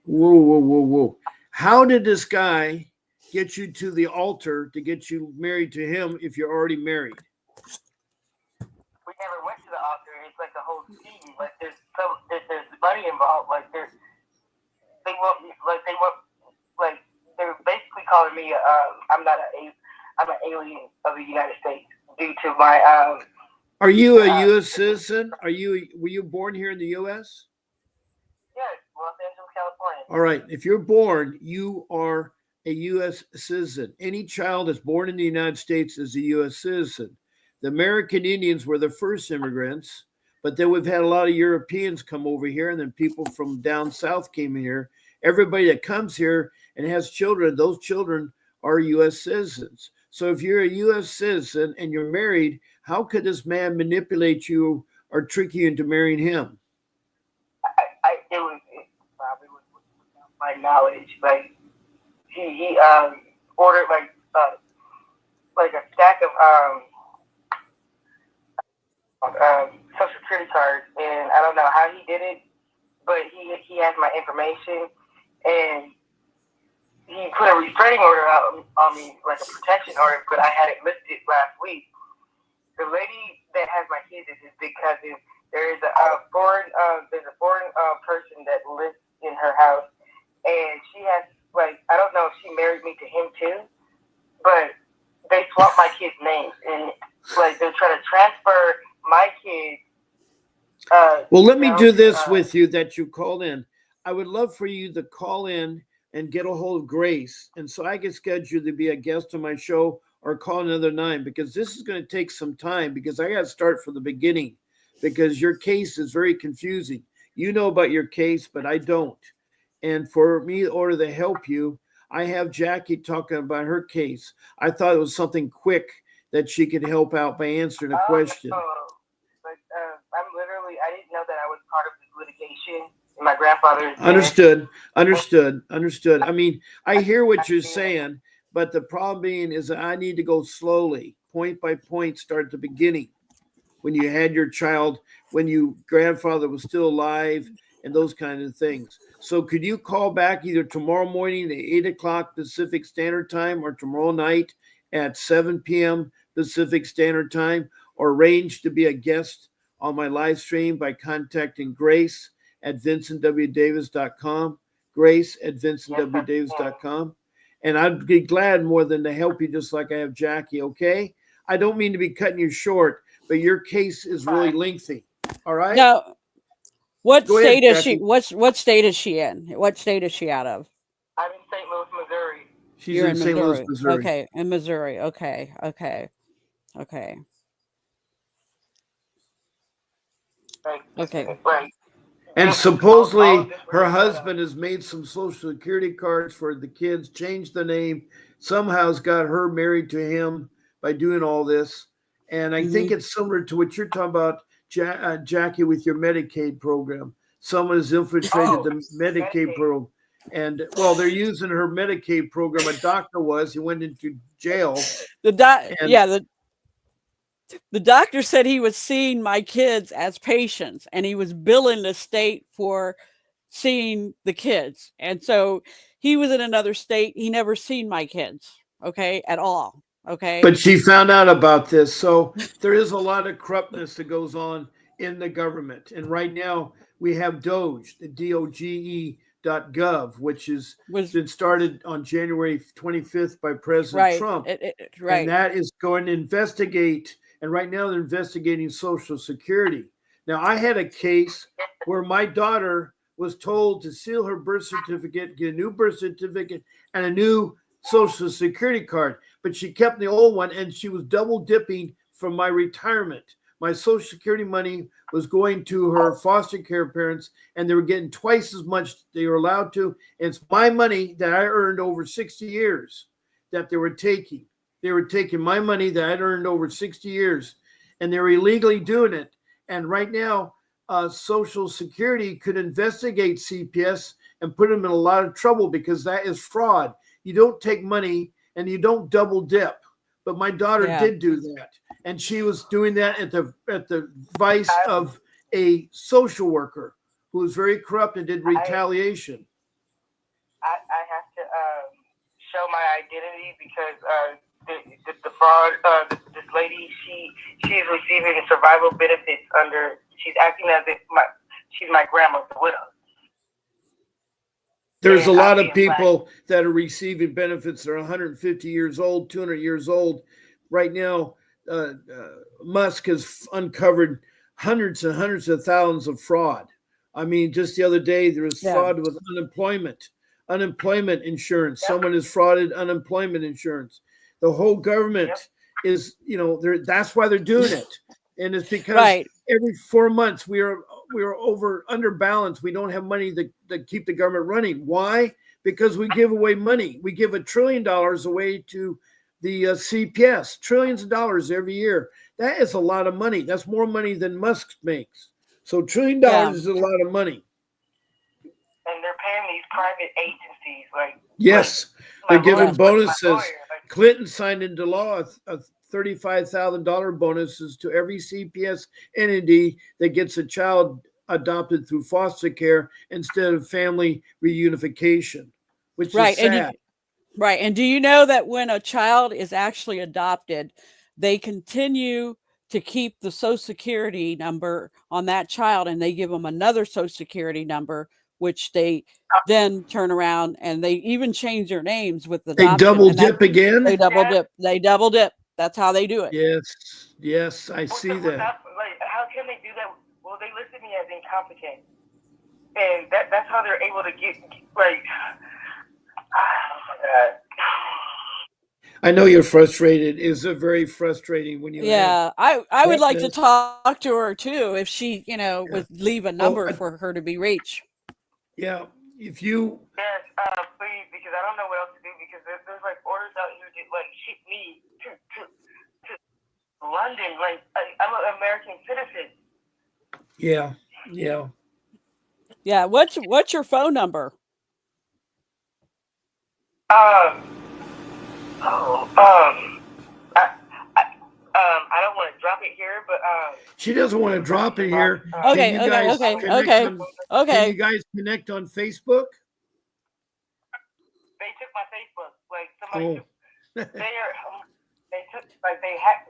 Whoa. How did this guy get you to the altar to get you married to him if you're already married? We never went to the altar. It's like a whole scheme. Like there's money involved. Like they're basically calling me I'm an alien of the United States due to my Are you a U.S. citizen? Were you born here in the U.S.? Yes, Los Angeles, California. All right. If you're born, you are a U.S. citizen. Any child that's born in the United States is a U.S. citizen. The American Indians were the first immigrants, but then we've had a lot of Europeans come over here, and then people from down south came here. Everybody that comes here and has children, those children are U.S. citizens. So if you're a U.S. citizen and you're married, how could this man manipulate you or trick you into marrying him? It probably was without my knowledge. Like he ordered like a stack of Social Security cards, and I don't know how he did it, but he has my information, and he put a restraining order out on me, like a protection order, but I had it listed last week. The lady that has my kids is his big cousin. there's a foreign person that lives in her house, and she has, like, I don't know if she married me to him too, but they swapped my kids' names, and like they're trying to transfer my kids. Well, let me do this with you that you called in. I would love for you to call in and get a hold of Grace, and so I can schedule you to be a guest on my show or call another 9, because this is going to take some time, because I got to start from the beginning, because your case is very confusing. You know about your case, but I don't. And for me, in order to help you, I have Jackie talking about her case. I thought it was something quick that she could help out by answering a question. But I'm literally, I didn't know that I was part of this litigation. My grandfather is dead. Understood. I mean, I hear what you're saying, but the problem being is that I need to go slowly, point by point, start at the beginning. When you had your child, when your grandfather was still alive, and those kind of things. So could you call back either tomorrow morning at 8 o'clock Pacific Standard Time, or tomorrow night at 7 p.m. Pacific Standard Time, or arrange to be a guest on my live stream by contacting Grace at vincentwdavis.com, Grace at vincentwdavis.com. And I'd be glad more than to help you, just like I have Jackie, okay? I don't mean to be cutting you short, but your case is really lengthy. All right? Now, what Go state ahead, is she? Jackie. What state is she in? What state is she out of? I'm in St. Louis, Missouri. She's You're in St. Louis, Missouri. Okay, in Missouri. Okay. Right. And supposedly her husband has made some social security cards for the kids, changed the name, somehow has got her married to him by doing all this. And I think it's similar to what you're talking about, Jackie, with your Medicaid program. Someone has infiltrated the Medicaid program. And well, they're using her Medicaid program. A doctor he went into jail. The doctor said he was seeing my kids as patients, and he was billing the state for seeing the kids. And so he was in another state. He never seen my kids, okay, at all. Okay. But she found out about this. So there is a lot of corruptness that goes on in the government. And right now we have Doge, the DOGE.gov, which has been started on January 25th by President Trump. And that is going to investigate. And right now they're investigating Social Security. Now, I had a case where my daughter was told to seal her birth certificate, get a new birth certificate and a new Social Security card, but she kept the old one, and she was double dipping from my retirement. My Social Security money was going to her foster care parents, and they were getting twice as much they were allowed to. And it's my money that I earned over 60 years that they were taking. They were taking my money that I'd earned over 60 years, and they were illegally doing it. And right now, Social Security could investigate CPS and put them in a lot of trouble, because that is fraud. You don't take money and you don't double dip. But my daughter did do that, and she was doing that at the advice of a social worker who was very corrupt and did retaliation. I have to show my identity, because the fraud, this lady, she is receiving survival benefits under. She's acting as if she's my grandma's widow. There's a lot of people that are receiving benefits that are 150 years old, 200 years old. Right now, Musk has uncovered hundreds and hundreds of thousands of fraud. I mean, just the other day, there was fraud with unemployment insurance. Someone has frauded unemployment insurance. The whole government is, that's why they're doing it. And it's because every 4 months we are under balance. We don't have money to keep the government running. Why? Because we give away money. We give $1 trillion away to the CPS, trillions of dollars every year. That is a lot of money. That's more money than Musk makes. So $1 trillion is a lot of money. And they're paying these private agencies they're giving bonuses. Clinton signed into law a $35,000 bonuses to every CPS entity that gets a child adopted through foster care instead of family reunification, which is sad. And do you know that when a child is actually adopted, they continue to keep the social security number on that child, and they give them another social security number, which they then turn around and they even change their names with They adoption. double And dip again. they double dip. They double dip. That's how they do it. Yes, I see that. Like, how can they do that? Well, they listed me as incompetent, and that's how they're able to get like. Oh my God. I know you're frustrated. It's very frustrating when you have. I would like to Yes. talk to her too if she, would leave a number I- for her to be reached. Yeah, if you. Yes, please, because I don't know what else to do because there's like orders out here to like ship me to London. Like I'm an American citizen. Yeah. Yeah. What's your phone number? I don't want to drop it here, but She doesn't want to drop it here. Okay, Can you guys okay. Can you guys connect on Facebook? They took my Facebook. Like somebody Oh. took,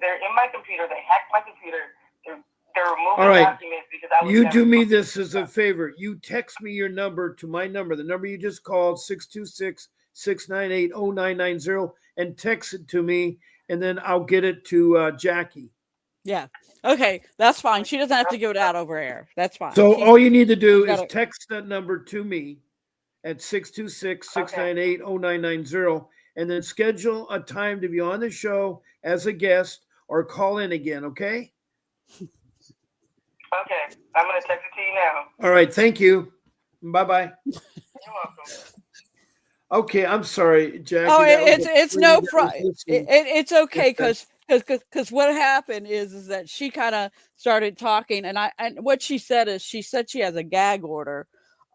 they're in my computer. They hacked my computer. They're removing All right. documents because I was. You do me this as a favor. You text me your number to my number, the number you just called, 626-698-0990, and text it to me, and then I'll get it to Jackie. Yeah. Okay, that's fine. She doesn't have to give it out over air. That's fine. So all you need to do is gotta- text that number to me at 626-698-0990, and then schedule a time to be on the show as a guest or call in again, okay? Okay, I'm gonna text it to you now. All right, thank you. Bye-bye. You're welcome. Okay, I'm sorry, Jackie. Oh, that was a it's lady no that was problem. listening. It's okay Okay. because what happened is that she kind of started talking, and what she said is she has a gag order,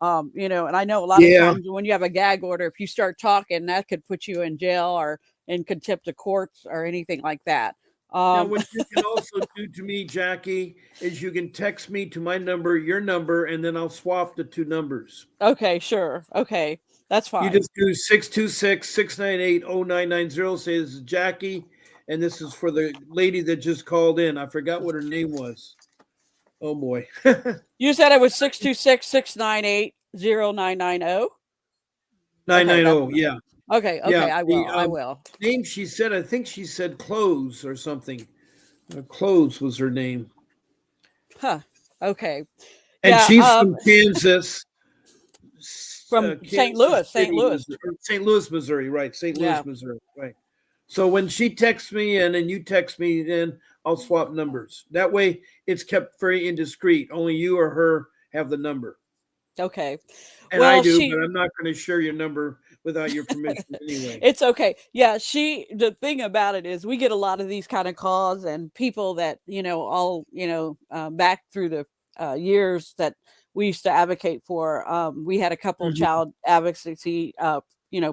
and I know a lot of Yeah. times when you have a gag order, if you start talking, that could put you in jail or in contempt of courts or anything like that. Now, what you can also do to me, Jackie, is you can text me to my number, your number, and then I'll swap the two numbers. Okay, sure. Okay, that's fine. You just do 626-698-0990. Say this is Jackie, and this is for the lady that just called in. I forgot what her name was. Oh boy. You said it was 626-698-0990. 990. Yeah. Okay, Yeah, I will. Name she said, I think she said Close or something. Close was her name. Huh. Okay. And Yeah, she's from Kansas. from St. Louis, St. Louis. St. Louis, Missouri, right? St. Louis, Yeah. Missouri, right? So when she texts me and then you text me, then I'll swap numbers. That way, it's kept very indiscreet. Only you or her have the number, Okay. and I do, but I'm not going to share your number without your permission anyway. It's okay. Yeah, the thing about it is we get a lot of these kind of calls and people that, back through the years that we used to advocate for. We had a couple Mhm. child advocacy,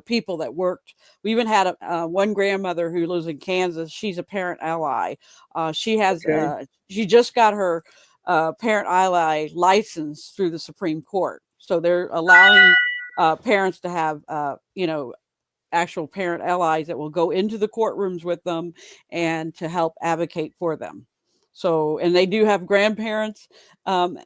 people that worked. We even had one grandmother who lives in Kansas. She's a parent ally. She has, she just got her parent ally license through the Supreme Court. So they're allowing parents to have, actual parent allies that will go into the courtrooms with them and to help advocate for them. So, and they do have grandparents. This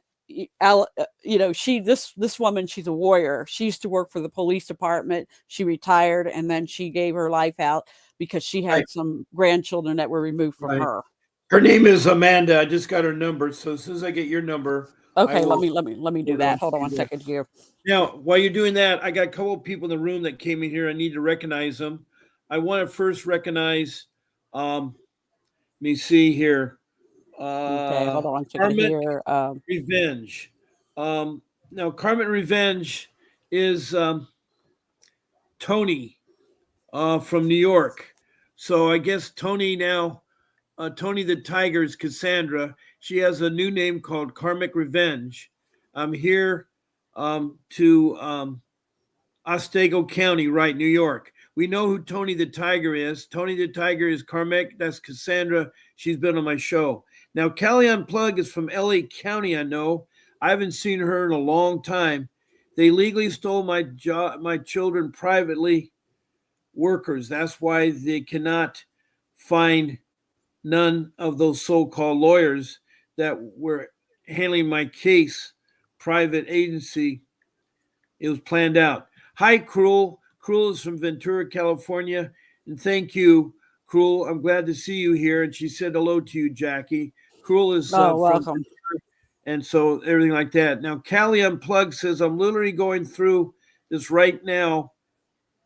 woman, she's a warrior. She used to work for the police department. She retired and then she gave her life out because she had some grandchildren that were removed from her. Her name is Amanda. I just got her number. So as soon as I get your number, okay, let me do that. Hold on 1 second here. Now, while you're doing that, I got a couple of people in the room that came in here. I need to recognize them. I want to first recognize, let me see here. Okay, hold on 1 second here. Revenge. Now, Carmen Revenge is Tony from New York. So I guess Tony now, Tony the Tiger is Cassandra. She has a new name called Karmic Revenge. I'm here to Otsego County, right, New York. We know who Tony the Tiger is. Tony the Tiger is Carmic. That's Cassandra. She's been on my show. Now, Callie Unplug is from LA County, I know. I haven't seen her in a long time. They legally stole my children privately, workers. That's why they cannot find none of those so-called lawyers that were handling my case, private agency. It was planned out. Hi, Cruel. Cruel is from Ventura, California. And thank you, Cruel. I'm glad to see you here. And she said hello to you, Jackie. Cruel is Oh, from, welcome. and so everything like that. Now, Callie Unplugged says, I'm literally going through this right now,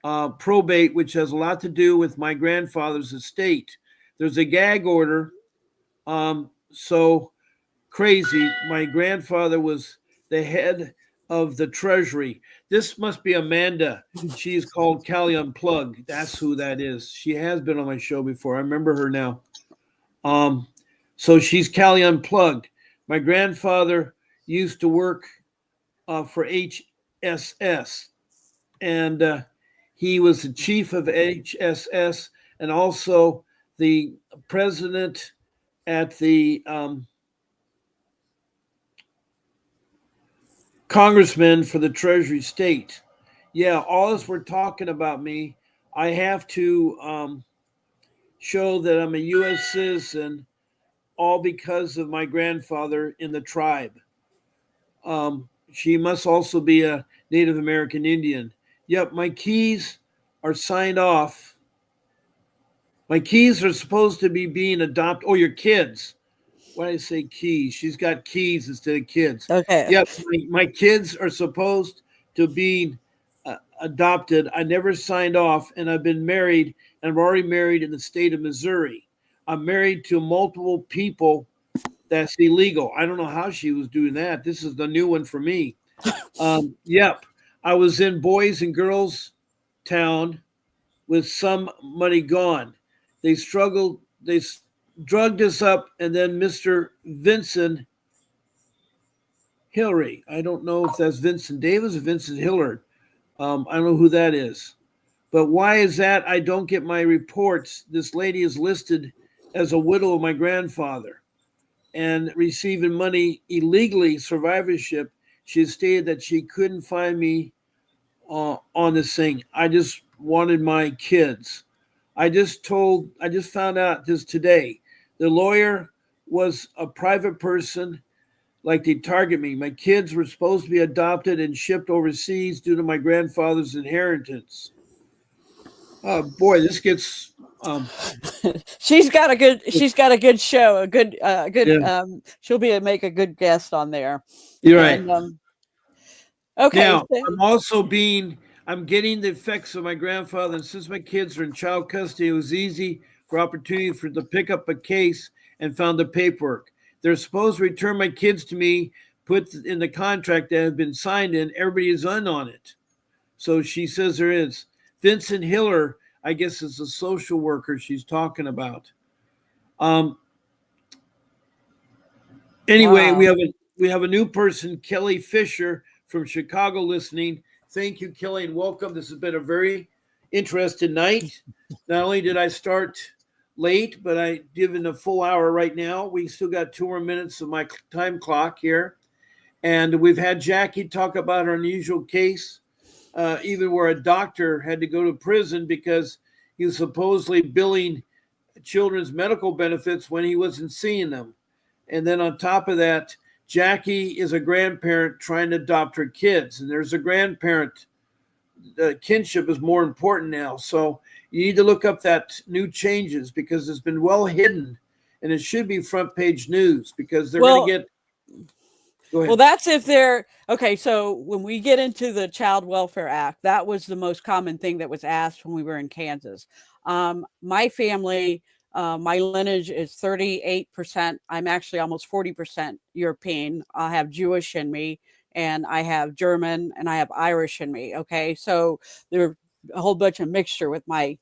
probate, which has a lot to do with my grandfather's estate. There's a gag order. So crazy. My grandfather was the head of the Treasury. This must be Amanda. She's called Callie Unplugged. That's who that is. She has been on my show before. I remember her now. So she's Callie Unplugged. My grandfather used to work for HSS, and he was the chief of HSS and also the president at the congressman for the Treasury State. Yeah, all this we're talking about me, I have to show that I'm a U.S. citizen, all because of my grandfather in the tribe. She must also be a Native American Indian. Yep, my keys are signed off. My keys are supposed to be being adopted. Oh, your kids. Why did I say keys? She's got keys instead of kids. Okay. Yep, my kids are supposed to be adopted. I never signed off, and I've been married, and I'm already married in the state of Missouri. I'm married to multiple people. That's illegal. I don't know how she was doing that. This is the new one for me. Yep, I was in Boys and Girls Town with some money gone. They struggled. They drugged us up, and then Mr. Vincent Hillary. I don't know if that's Vincent Davis or Vincent Hillard. I don't know who that is. But why is that? I don't get my reports. This lady is listed as a widow of my grandfather and receiving money illegally, survivorship. She stated that she couldn't find me on this thing. I just wanted my kids. I just found out this today. The lawyer was a private person, like they target me. My kids were supposed to be adopted and shipped overseas due to my grandfather's inheritance. Oh boy, this gets she's got a good show, a good yeah. she'll make a good guest on there. You're right. And okay. Now I'm getting the effects of my grandfather, and since my kids are in child custody, it was easy for opportunity for to pick up a case and found the paperwork. They're supposed to return my kids to me, put in the contract that has been signed in. Everybody is on it. So she says there is. Vincent Hiller, I guess, is a social worker she's talking about. Anyway, Wow. we have a new person, Kelly Fisher from Chicago, listening. Thank you, Kelly, and welcome. This has been a very interesting night. Not only did I start late, but I given a full hour right now. We still got 2 more minutes of my time clock here. And we've had Jackie talk about her unusual case, even where a doctor had to go to prison because he was supposedly billing children's medical benefits when he wasn't seeing them. And then on top of that, Jackie is a grandparent trying to adopt her kids. And there's a grandparent. Kinship is more important now. So you need to look up that new changes because it's been well hidden. And it should be front page news because they're going to get. Go ahead. Well, that's if they're okay. So when we get into the Child Welfare Act, that was the most common thing that was asked when we were in Kansas. My family, my lineage is 38%. I'm actually almost 40% European. I have Jewish in me, and I have German, and I have Irish in me. Okay, so there's a whole bunch of mixture with my,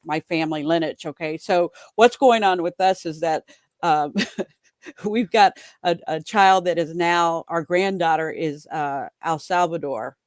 my family lineage. Okay, so what's going on with us is that. We've got a child that is now, our granddaughter is El Salvador.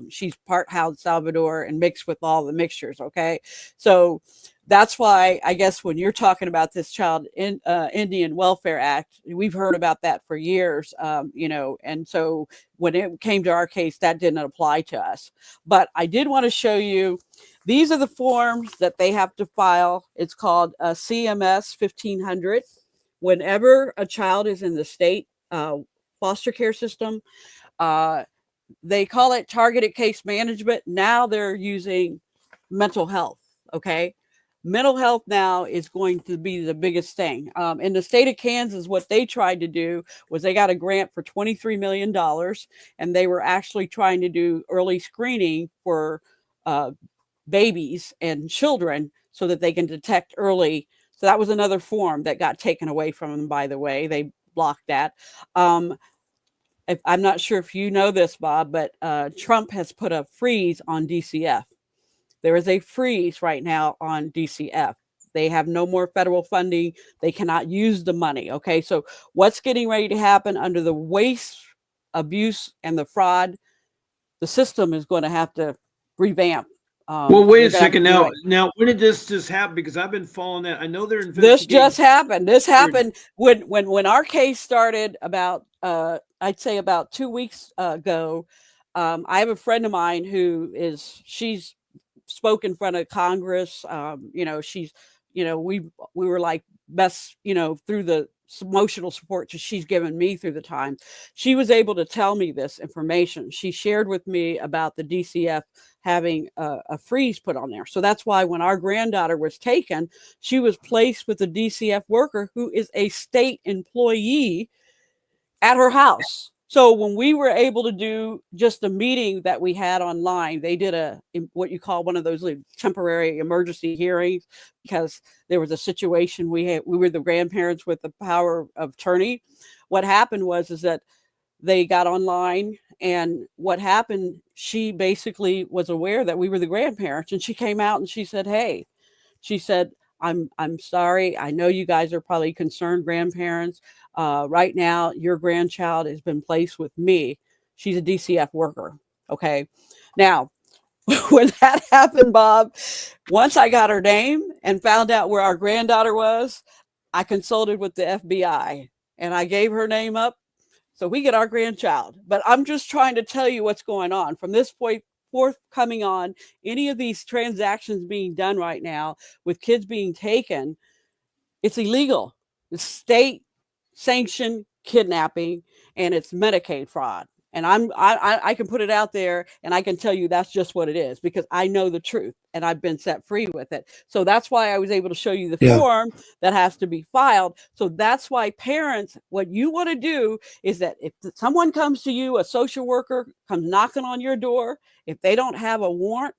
She's part El Salvador and mixed with all the mixtures. Okay. So that's why I guess when you're talking about this Indian Welfare Act, we've heard about that for years, and so when it came to our case, that didn't apply to us. But I did want to show you These are the forms that they have to file. It's called CMS 1500. Whenever a child is in the state foster care system, they call it targeted case management. Now they're using mental health. Okay. Mental health now is going to be the biggest thing. In the state of Kansas, what they tried to do was they got a grant for $23 million, and they were actually trying to do early screening for babies and children so that they can detect early. So that was another form that got taken away from them, by the way. They blocked that. I'm not sure if you know this, Bob, but Trump has put a freeze on DCF. There is a freeze right now on DCF. They have no more federal funding. They cannot use the money. Okay. So what's getting ready to happen under the waste, abuse, and the fraud? The system is going to have to revamp. Well, wait a second. Now, when did this just happen? Because I've been following that. I know they're investigating. This just happened. This happened when our case started about, I'd say about 2 weeks ago. I have a friend of mine she's spoke in front of Congress. She's, we were like best, through the emotional support she's given me through the time. She was able to tell me this information. She shared with me about the DCF having a freeze put on there. So that's why when our granddaughter was taken, she was placed with a DCF worker who is a state employee at her house. So when we were able to do just a meeting that we had online, they did what you call one of those temporary emergency hearings, because there was a situation we were the grandparents with the power of attorney. What happened was that they got online, and what happened, she basically was aware that we were the grandparents, and she came out and she said, hey, she said, I'm sorry. I know you guys are probably concerned grandparents. Right now, your grandchild has been placed with me. She's a DCF worker. Okay. Now, when that happened, Bob, once I got her name and found out where our granddaughter was, I consulted with the FBI and I gave her name up. So we get our grandchild. But I'm just trying to tell you what's going on from this point forthcoming on. Any of these transactions being done right now with kids being taken, it's illegal. It's state sanctioned kidnapping, and it's Medicaid fraud. And I can put it out there and I can tell you that's just what it is, because I know the truth and I've been set free with it. So that's why I was able to show you the form that has to be filed. So that's why parents, what you want to do is that if someone comes to you, a social worker comes knocking on your door, if they don't have a warrant,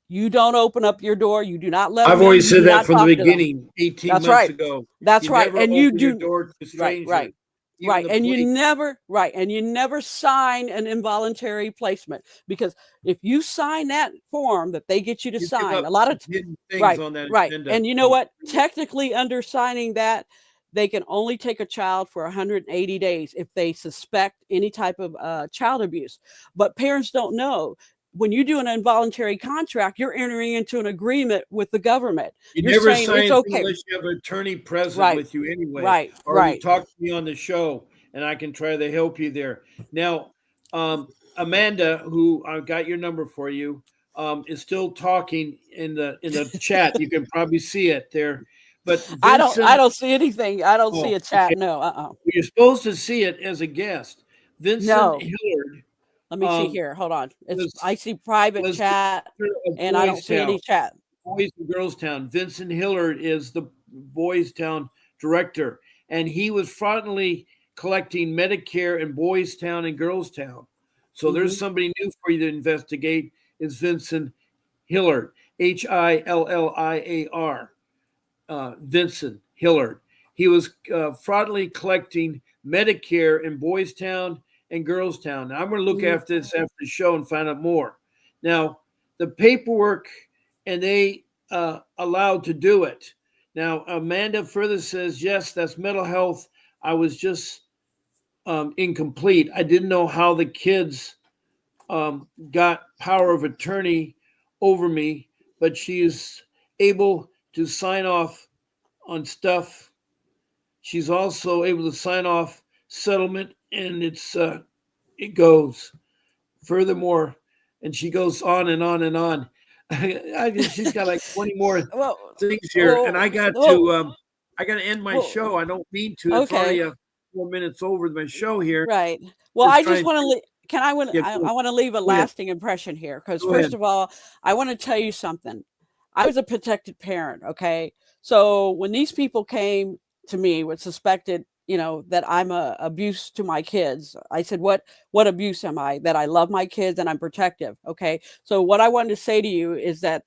you don't open up your door. You do not let them in. I've always said that from the beginning, 18 months ago. That's right. And you do your door to strangers. Right. And you never sign an involuntary placement, because if you sign that form that they get you to sign, a lot of things on that agenda. And you know what? Technically, under signing that, they can only take a child for 180 days if they suspect any type of child abuse. But parents don't know. When you do an involuntary contract, you're entering into an agreement with the government. You're never sign it's okay unless you have an attorney present with you anyway. You talk to me on the show, and I can try to help you there. Now, Amanda, who I got your number for you, is still talking in the chat. You can probably see it there. But Vincent, I don't see anything. I don't see a chat. Okay. No. You're supposed to see it as a guest. Vincent Hillard. Let me see here. Hold on. I see private chat, and I don't see any chat. Boys and Girls Town. Vincent Hillard is the Boys Town director, and he was fraudulently collecting Medicare in Boys Town and Girls Town. So there's somebody new for you to investigate. Is Vincent Hillard, Hilliar. Vincent Hillard. He was fraudulently collecting Medicare in Boys Town and Girls Town. Now, I'm going to look after this after the show and find out more. Now, the paperwork, and they allowed to do it. Now, Amanda further says, yes, that's mental health. I was just incomplete. I didn't know how the kids got power of attorney over me, but she is able to sign off on stuff. She's also able to sign off settlement, and it goes. Furthermore, and she goes on and on and on. She's got like 20 more Well, things here, and I got to end my well, show. I don't mean to. It's okay. already 4 minutes over my show here. Right. Well, Just I just trying. want to. Can I want? Yeah, I want to leave a go ahead. lasting impression here because Go first ahead. of all, I want to tell you something. I was a protected parent. Okay, so when these people came to me with suspected, that I'm a abuse to my kids, I said, "What abuse am I? That I love my kids and I'm protective." Okay, so what I wanted to say to you is that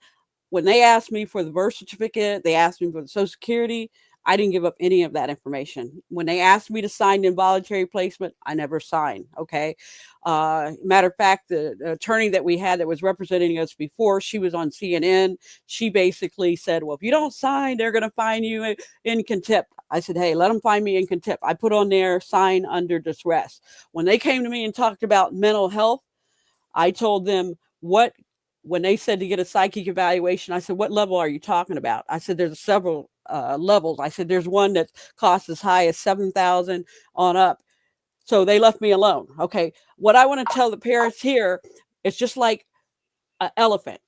when they asked me for the birth certificate, they asked me for the Social Security. I didn't give up any of that information. When they asked me to sign involuntary placement, I never signed. Okay. Matter of fact, the attorney that we had that was representing us before, she was on CNN. She basically said, well, if you don't sign, they're going to fine you in contempt. I said, hey, let them find me in contempt. I put on there, sign under duress. When they came to me and talked about mental health, I told them when they said to get a psychic evaluation, I said, what level are you talking about? I said, there's several levels. I said, there's one that costs as high as 7,000 on up. So they left me alone. Okay. What I want to tell the parents here, it's just like an elephant.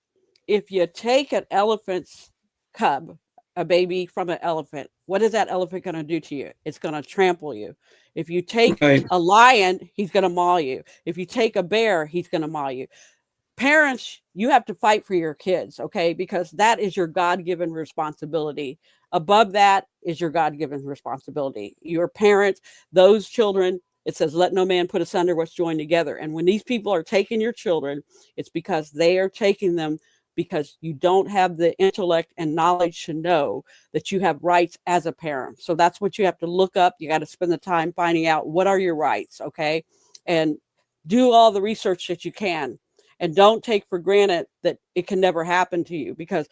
If you take an elephant's cub, a baby from an elephant, what is that elephant going to do to you? It's going to trample you. If you take a lion, he's going to maul you. If you take a bear, he's going to maul you. Parents, you have to fight for your kids, okay? Because that is your God-given responsibility. Above that is your God-given responsibility. Your parents, those children, it says, let no man put asunder what's joined together. And when these people are taking your children, it's because they are taking them because you don't have the intellect and knowledge to know that you have rights as a parent. So that's what you have to look up. You got to spend the time finding out what are your rights, okay? And do all the research that you can. And don't take for granted that it can never happen to you, because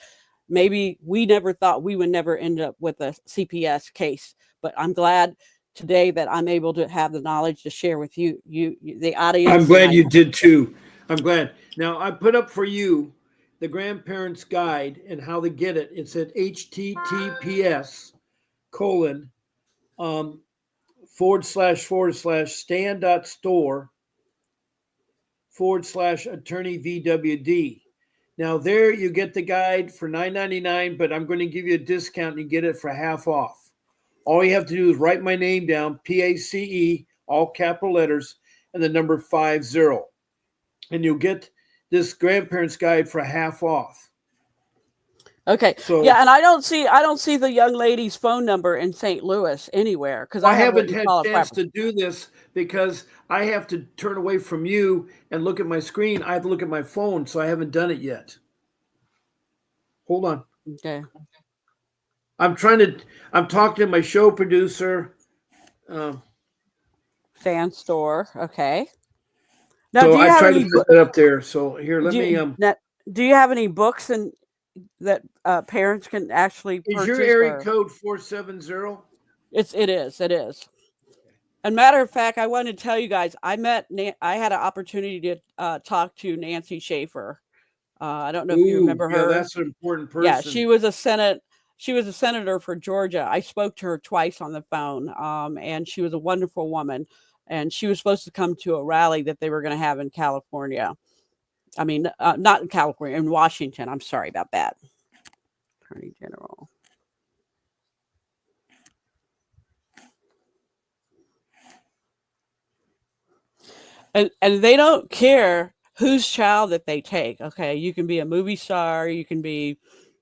maybe we never thought we would never end up with a CPS case. But I'm glad today that I'm able to have the knowledge to share with you, the audience. I'm glad you did too. I'm glad. Now I put up for you the grandparents guide and how to get it. It's at https colon / stand.store / attorney VWD. Now there you get the guide for $9.99, but I'm going to give you a discount and you get it for half off. All you have to do is write my name down, PACE, all capital letters, and the number 50. And you'll get this grandparents guide for half off. Okay. So yeah, and I don't see the young lady's phone number in St. Louis anywhere, because I haven't had a chance to do this because I have to turn away from you and look at my screen. I have to look at my phone, so I haven't done it yet. Hold on. Okay. I'm talking to my show producer. Fan store. Okay. Now, so do you I have tried any, to put that up there. So here, let me. Do you have any books that parents can actually purchase? Is your area code 470? It is. And matter of fact, I want to tell you guys, I had an opportunity to talk to Nancy Schaefer. I don't know if you remember her. Yeah, that's an important person. Yeah, she was a senator for Georgia. I spoke to her twice on the phone, and she was a wonderful woman. And she was supposed to come to a rally that they were going to have in California. I mean, not in California, in Washington. I'm sorry about that. Attorney General. And they don't care whose child that they take. Okay, you can be a movie star, you can be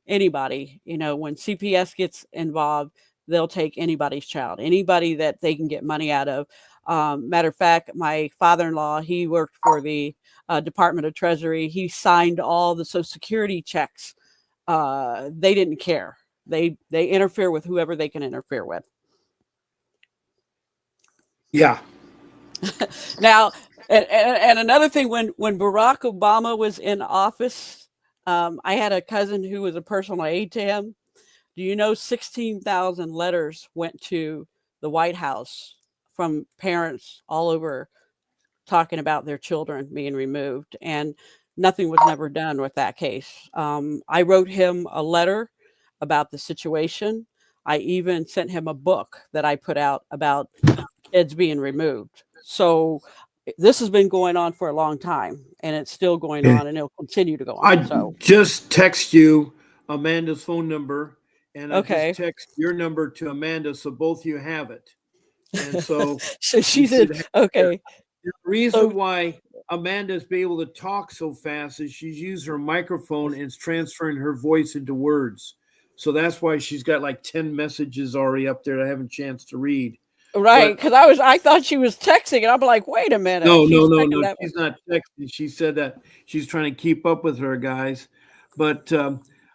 anybody. When CPS gets involved, they'll take anybody's child, anybody that they can get money out of. Matter of fact, my father-in-law, he worked for the Department of Treasury. He signed all the Social Security checks. They didn't care. They interfere with whoever they can interfere with. Yeah. Now, and another thing, when Barack Obama was in office, I had a cousin who was a personal aide to him. Do you know 16,000 letters went to the White House from parents all over talking about their children being removed, and nothing was never done with that case. I wrote him a letter about the situation. I even sent him a book that I put out about kids being removed. So this has been going on for a long time, and it's still going on, and it'll continue to go on. I So, just text you Amanda's phone number, and I just okay. text your number to Amanda, so both you have it. And so So you she should said, have it. okay. The reason So, why Amanda's be able to talk so fast is she's used her microphone and it's transferring her voice into words. So that's why she's got like 10 messages already up there that I haven't a chance to read. right. But Cause I thought she was texting, and I'm like, wait a minute. no, no, She's no, taking no. that. She's not texting. She said that she's trying to keep up with her guys. But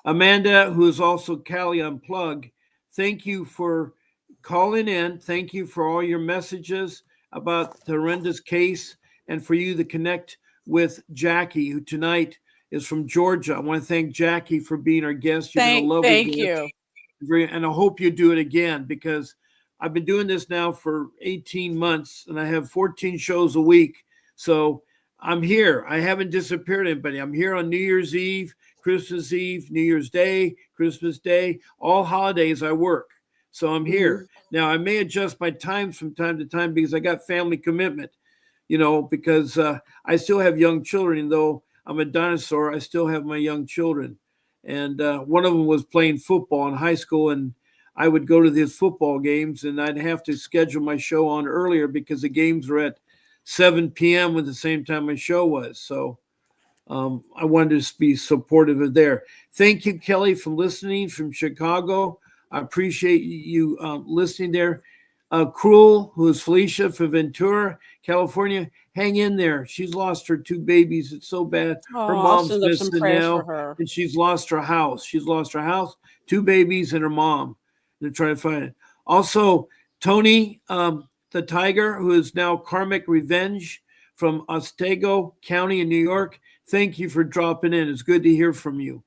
Amanda, who is also Cali Unplug, thank you for calling in. Thank you for all your messages about the horrendous case and for you to connect with Jackie, who tonight is from Georgia. I want to thank Jackie for being our guest. You've been a lovely Thank guest. you. And I hope you do it again because I've been doing this now for 18 months and I have 14 shows a week. So I'm here. I haven't disappeared anybody. I'm here on New Year's Eve, Christmas Eve, New Year's Day, Christmas Day, all holidays I work. So I'm here. Now I may adjust my times from time to time because I got family commitment, because I still have young children, though I'm a dinosaur, I still have my young children. And one of them was playing football in high school, and I would go to his football games, and I'd have to schedule my show on earlier because the games were at 7 p.m. at the same time my show was. So I wanted to be supportive of there. Thank you, Kelly, for listening from Chicago. I appreciate you listening there. Cruel, who is Felicia from Ventura, California. Hang in there. She's lost her 2 babies. It's so bad. Her Oh, I'll mom's send up some missing prayers for now, her. and she's lost her house. She's lost her house, 2 babies, and her mom. They're trying to find it. Also, Tony, the tiger, who is now Karmic Revenge from Otsego County in New York. Thank you for dropping in. It's good to hear from you.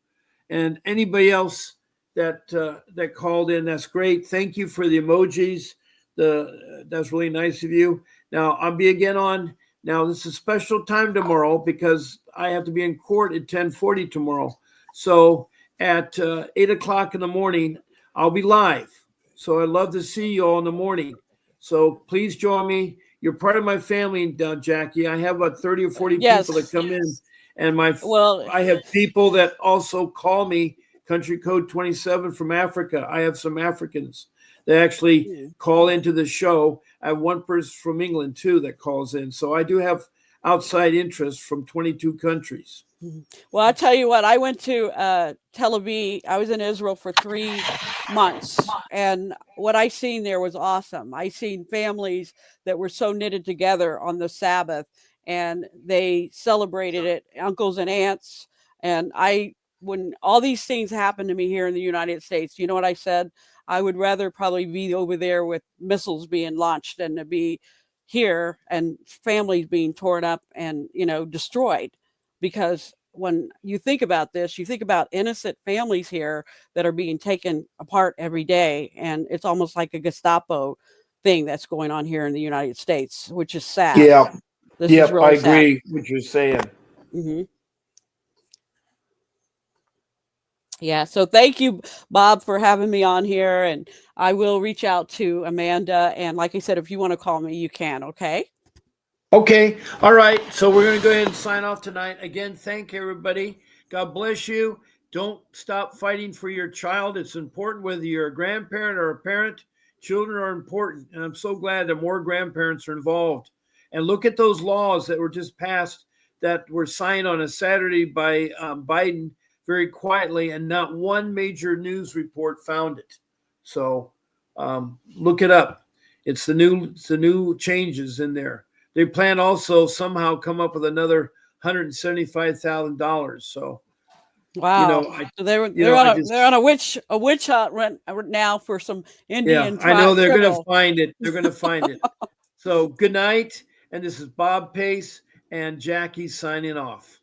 And anybody else that called in, that's great. Thank you for the emojis. That's really nice of you. Now I'll be again on. Now this is a special time tomorrow because I have to be in court at 10:40 tomorrow. So at 8 o'clock in the morning, I'll be live. So I'd love to see you all in the morning. So please join me. You're part of my family, Jackie. I have about 30 or 40 people that Yes. come in, and Well, I have people that also call me country code 27 from Africa. I have some Africans that actually call into the show. I have one person from England too that calls in. So I do have outside interest from 22 countries. well, I'll tell you what, I went to Tel Aviv. I was in Israel for 3 months, and what I seen there was awesome. I seen families that were so knitted together on the Sabbath, and they celebrated it, uncles and aunts. And when all these things happen to me here in the United States, you know what I said? I would rather probably be over there with missiles being launched than to be here and families being torn up and, destroyed. Because when you think about this, you think about innocent families here that are being taken apart every day. And it's almost like a Gestapo thing that's going on here in the United States, which is sad. Yeah. This is really I sad. agree with what you're saying. Yeah. So thank you, Bob, for having me on here. And I will reach out to Amanda. And like I said, if you want to call me, you can. Okay. Okay. All right. So we're going to go ahead and sign off tonight. Again, thank everybody. God bless you. Don't stop fighting for your child. It's important whether you're a grandparent or a parent. Children are important. And I'm so glad that more grandparents are involved. And look at those laws that were just passed that were signed on a Saturday by Biden very quietly, and not one major news report found it. So look it up. It's the new changes in there. They plan also somehow come up with another $175,000. So, wow. So they're on a witch hunt right now for some Indian. I know they're going to find it. They're going to find it. So good night. And this is Bob Pace and Jackie signing off.